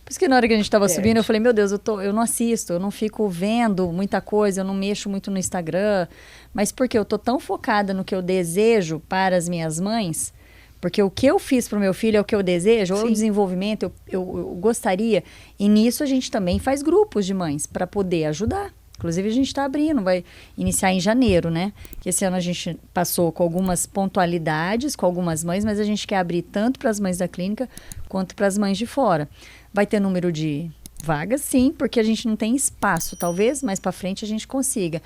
Por isso que na hora que a gente estava subindo, eu falei, meu Deus, eu não assisto, eu não fico vendo muita coisa, eu não mexo muito no Instagram. Mas porque eu tô tão focada no que eu desejo para as minhas mães, porque o que eu fiz para o meu filho é o que eu desejo, ou o desenvolvimento, eu gostaria. E nisso a gente também faz grupos de mães para poder ajudar. Inclusive a gente está abrindo, vai iniciar em janeiro, né? Que esse ano a gente passou com algumas pontualidades, com algumas mães, mas a gente quer abrir tanto para as mães da clínica quanto para as mães de fora. Vai ter número de vagas, sim, porque a gente não tem espaço, talvez mais para frente a gente consiga.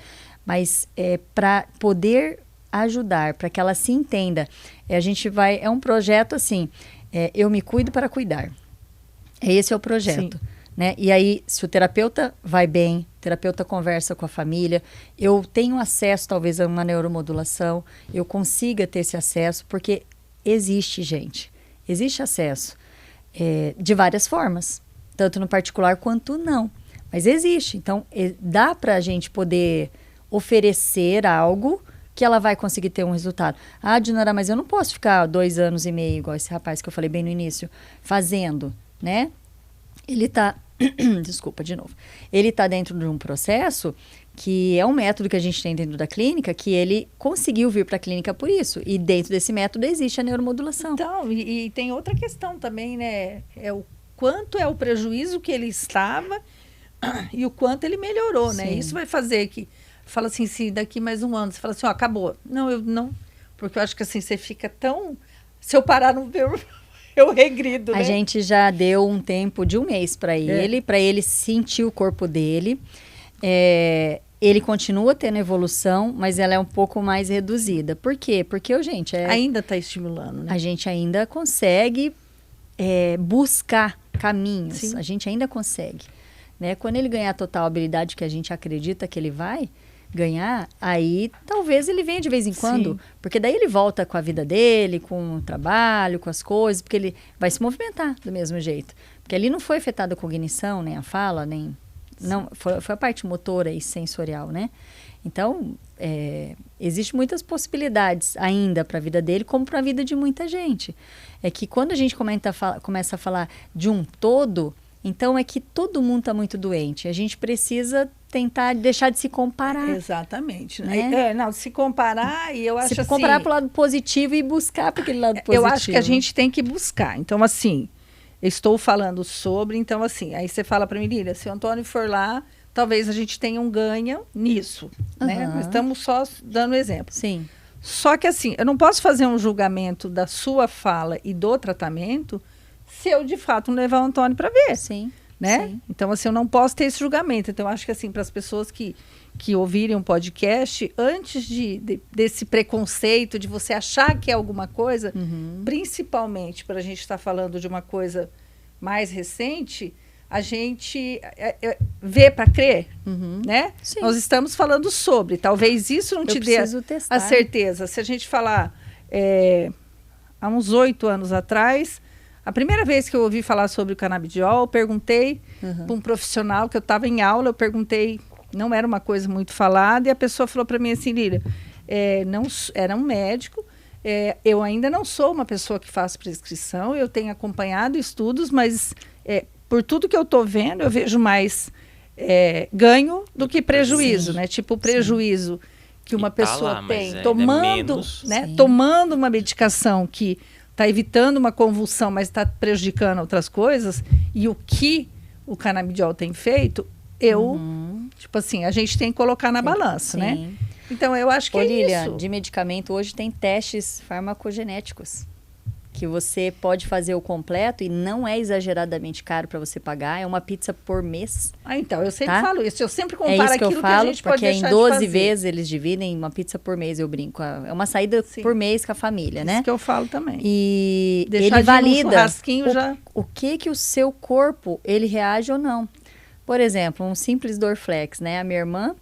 Mas para poder ajudar, para que ela se entenda, é um projeto assim, eu me cuido para cuidar. Esse é o projeto. Né? E aí, se o terapeuta vai bem, o terapeuta conversa com a família, eu tenho acesso talvez a uma neuromodulação, eu consiga ter esse acesso, porque existe, gente, existe acesso de várias formas, tanto no particular quanto não, mas existe. Então, dá para a gente poder oferecer algo que ela vai conseguir ter um resultado. Ah, Dinora, mas eu não posso ficar 2 anos e meio, igual esse rapaz que eu falei bem no início, fazendo, né? Ele está, desculpa, de novo. Ele está dentro de um processo que é um método que a gente tem dentro da clínica, que ele conseguiu vir para a clínica por isso. E dentro desse método existe a neuromodulação. Então, e tem outra questão também, né? É o quanto é o prejuízo que ele estava e o quanto ele melhorou, né? Isso vai fazer que, fala assim, se daqui mais um ano, você fala assim, ó, acabou. Não, eu não, porque eu acho que assim, você fica tão... Se eu parar no ver... Eu regrido, né? A gente já deu um tempo de 1 mês para ele sentir o corpo dele. Ele continua tendo evolução, mas ela é um pouco mais reduzida. Por quê? Porque, gente... Ainda está estimulando, né? A gente ainda consegue buscar caminhos. Sim. A gente ainda consegue. Né? Quando ele ganhar a total habilidade que a gente acredita que ele vai ganhar, aí talvez ele venha de vez em quando, porque daí ele volta com a vida dele, com o trabalho, com as coisas, porque ele vai se movimentar do mesmo jeito. Porque ali não foi afetada a cognição, nem a fala, nem... Não, foi a parte motora e sensorial, né? Então, existem muitas possibilidades ainda para a vida dele, como para a vida de muita gente. É que quando a gente começa a falar de um todo, então é que todo mundo está muito doente. A gente precisa tentar deixar de se comparar. Exatamente. Né? Não, se comparar, e eu acho assim... Se comparar para o lado positivo e buscar para aquele lado positivo. Eu acho que a gente tem que buscar. Então, assim, eu estou falando sobre... Então, assim, aí você fala para mim, Lília, se o Antônio for lá, talvez a gente tenha um ganho nisso. Né? Nós estamos só dando exemplo. Sim. Só que, assim, eu não posso fazer um julgamento da sua fala e do tratamento se eu, de fato, não levar o Antônio para ver. Sim. Né? Sim. Então, assim, eu não posso ter esse julgamento. Então, eu acho que, assim, para as pessoas que ouvirem um podcast, antes desse preconceito de você achar que é alguma coisa, principalmente para a gente estar falando de uma coisa mais recente, a gente vê para crer, né? Sim. Nós estamos falando sobre. Talvez isso não te dê testar, a certeza. Se a gente falar há uns 8 anos atrás... A primeira vez que eu ouvi falar sobre o canabidiol, eu perguntei para um profissional que eu estava em aula, eu perguntei, não era uma coisa muito falada, e a pessoa falou para mim assim, Lília, não, era um médico, eu ainda não sou uma pessoa que faz prescrição, eu tenho acompanhado estudos, mas por tudo que eu estou vendo, eu vejo mais ganho do que prejuízo, né? Tipo, o prejuízo que uma pessoa tem tomando uma medicação que está evitando uma convulsão, mas está prejudicando outras coisas, e o que o canabidiol tem feito, tipo assim, a gente tem que colocar na balança, né? Então, eu acho que Lília, isso. De medicamento, hoje tem testes farmacogenéticos, que você pode fazer o completo e não é exageradamente caro para você pagar, é uma pizza por mês. Então, eu sempre falo isso, eu sempre comparo isso que aquilo eu falo, que a gente pode porque deixar em 12 de fazer. vezes eles dividem uma pizza por mês, eu brinco. É uma saída por mês com a família, né? Isso que eu falo também. E deixar ele valida o que o seu corpo, ele reage ou não. Por exemplo, um simples Dorflex, né? A minha irmã,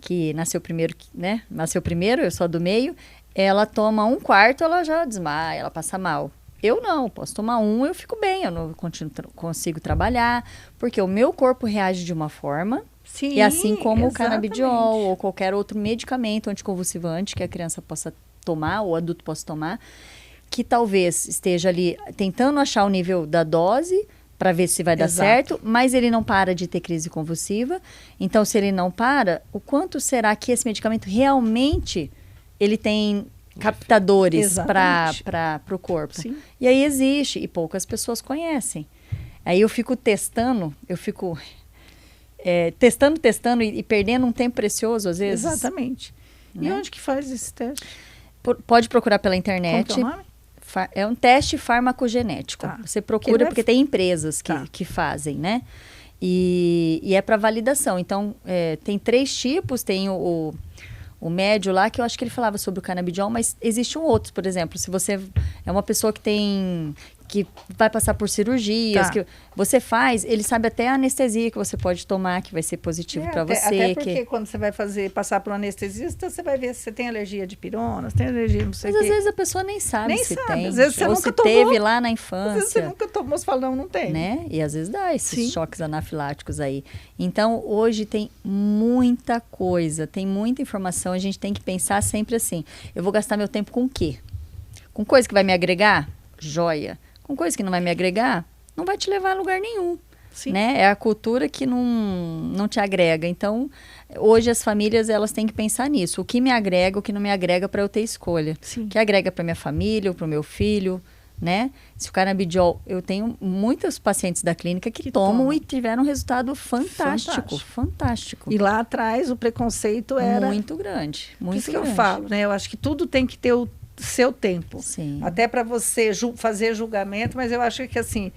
que nasceu primeiro, né? Nasceu primeiro, eu sou do meio, ela toma 1/4, ela já desmaia, ela passa mal. Eu não, posso tomar 1, eu fico bem, eu não consigo trabalhar, porque o meu corpo reage de uma forma, e assim como o canabidiol ou qualquer outro medicamento anticonvulsivante que a criança possa tomar ou o adulto possa tomar, que talvez esteja ali tentando achar o nível da dose, para ver se vai dar Exato. certo, mas ele não para de ter crise convulsiva. Então, se ele não para, o quanto será que esse medicamento realmente ele tem captadores Exatamente. para o corpo? Sim. E aí existe, e poucas pessoas conhecem. Aí eu fico testando, testando e perdendo um tempo precioso, às vezes. Exatamente. E Né? onde que faz esse teste? Pode procurar pela Como internet. que é o nome? É um teste farmacogenético. Tá. Você Que procura, não é- porque tem empresas Tá. que fazem, né? E é para validação. Então, tem 3 tipos. Tem o médio lá, que eu acho que ele falava sobre o canabidiol, mas existe um outro, por exemplo. Se você é uma pessoa que vai passar por cirurgias, Tá. que você faz, ele sabe até a anestesia que você pode tomar, que vai ser positivo para você. Até porque quando você vai passar por um anestesista, você vai ver se você tem alergia de pirona, se tem alergia não sei o Mas quê. às vezes a pessoa nem sabe Nem se sabe. tem. Às vezes você ou nunca se tomou. teve lá na Às infância. vezes você nunca tomou, você fala, não tem. Né? E às vezes dá esses Sim. choques anafiláticos aí. Então, hoje tem muita coisa, tem muita informação. A gente tem que pensar sempre assim: eu vou gastar meu tempo com o quê? Com coisa que vai me agregar? Joia. Com coisa que não vai me agregar? Não vai te levar a lugar nenhum. Sim. Né? É a cultura que não te agrega. Então, hoje as famílias elas têm que pensar nisso. O que me agrega, o que não me agrega para eu ter escolha. Sim. O que agrega para minha família, para o meu filho, né? Se o canabidiol, eu tenho muitos pacientes da clínica que tomam e tiveram um resultado fantástico. E lá atrás o preconceito era muito grande. Muito isso que grande. eu falo, né? Eu acho que tudo tem que ter o seu tempo. Sim. Até para você fazer julgamento, mas eu acho que assim,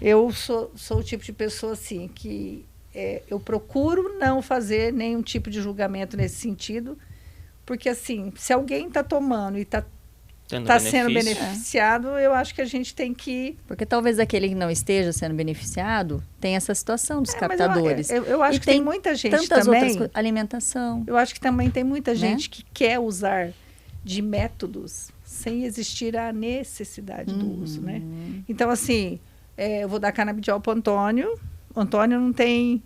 eu sou o tipo de pessoa assim que eu procuro não fazer nenhum tipo de julgamento nesse sentido, porque assim, se alguém está tomando e está sendo beneficiado, eu acho que a gente tem que... Porque talvez aquele que não esteja sendo beneficiado tenha essa situação dos captadores. Eu acho E que tem muita gente tantas também... outras coisas, alimentação. Eu acho que também tem muita Né? gente que quer usar de métodos sem existir a necessidade do uso, né? Então, assim, eu vou dar canabidiol para o Antônio. O Antônio não tem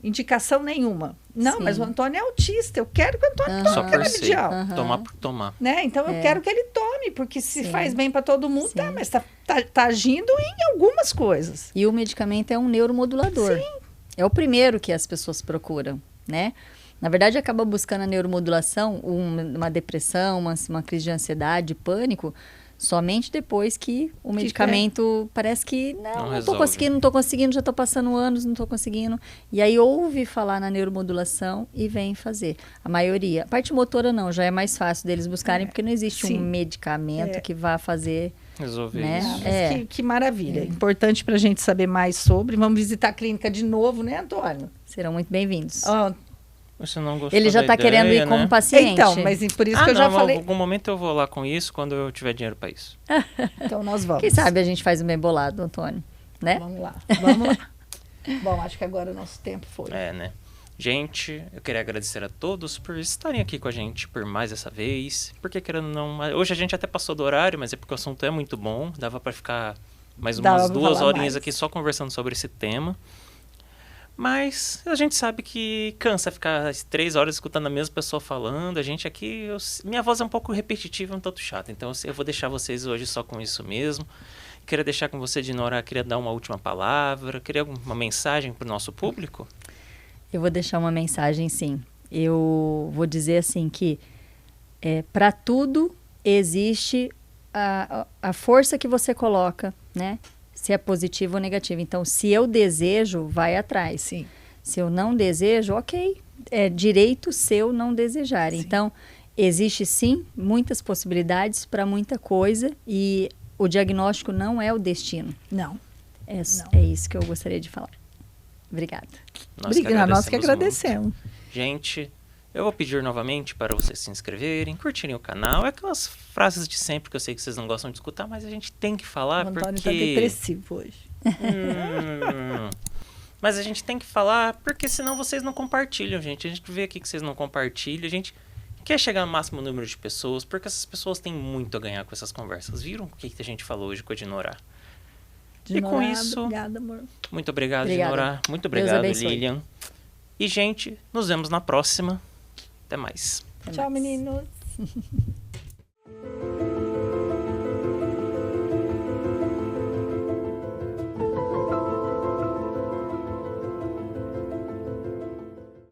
indicação nenhuma. Não, Sim. mas o Antônio é autista. Eu quero que o Antônio Só tome por ser. canabidiol. Tomar por tomar. Né? Então, eu quero que ele tome, porque se Sim. faz bem para todo mundo, Sim. tá, mas tá agindo em algumas coisas. E o medicamento é um neuromodulador. Sim. É o primeiro que as pessoas procuram, né? Na verdade, acaba buscando a neuromodulação, uma depressão, uma crise de ansiedade, pânico, somente depois que o medicamento parece que não estou conseguindo, já estou passando anos, não estou conseguindo. E aí ouve falar na neuromodulação e vem fazer. A maioria. A parte motora não, já é mais fácil deles buscarem, porque não existe um medicamento que vá fazer... Resolver né? isso. Mas que maravilha. Importante para a gente saber mais sobre. Vamos visitar a clínica de novo, né, Antônio? Serão muito bem-vindos. Você não gostou Ele já está querendo ir como paciente. Então, mas por isso que eu já falei. Em algum momento eu vou lá com isso quando eu tiver dinheiro para isso. Então nós vamos. Quem sabe a gente faz um bem bolado, Antônio, né? Vamos lá, vamos lá. Bom, acho que agora o nosso tempo foi. Né? Gente, eu queria agradecer a todos por estarem aqui com a gente por mais essa vez. Porque querendo ou não, hoje a gente até passou do horário, mas é porque o assunto é muito bom. Dava para ficar mais umas 2 horinhas aqui só conversando sobre esse tema. Mas a gente sabe que cansa ficar 3 horas escutando a mesma pessoa falando. A gente aqui, minha voz é um pouco repetitiva, um tanto chata. Então eu vou deixar vocês hoje só com isso mesmo. Queria deixar com você, Dinora, queria dar uma última palavra. Queria uma mensagem para o nosso público? Eu vou deixar uma mensagem, sim. Eu vou dizer assim que para tudo existe a força que você coloca, né? Se é positivo ou negativo. Então, se eu desejo, vai atrás. Sim. Se eu não desejo, ok. É direito seu não desejar. Sim. Então, existe sim muitas possibilidades para muita coisa e o diagnóstico não é o destino. Não. É isso que eu gostaria de falar. Obrigada. Nós que agradecemos. Muito. Gente, eu vou pedir novamente para vocês se inscreverem, curtirem o canal. É aquelas frases de sempre que eu sei que vocês não gostam de escutar, mas a gente tem que falar o porque... Antônio está depressivo hoje. Mas a gente tem que falar porque senão vocês não compartilham, gente. A gente vê aqui que vocês não compartilham. A gente quer chegar no máximo número de pessoas porque essas pessoas têm muito a ganhar com essas conversas. Viram o que a gente falou hoje com a Dinora? E com isso... Obrigada, amor. Muito obrigado, Dinora. Muito obrigado, Lilian. E, gente, nos vemos na próxima. Até mais. Tchau, meninos.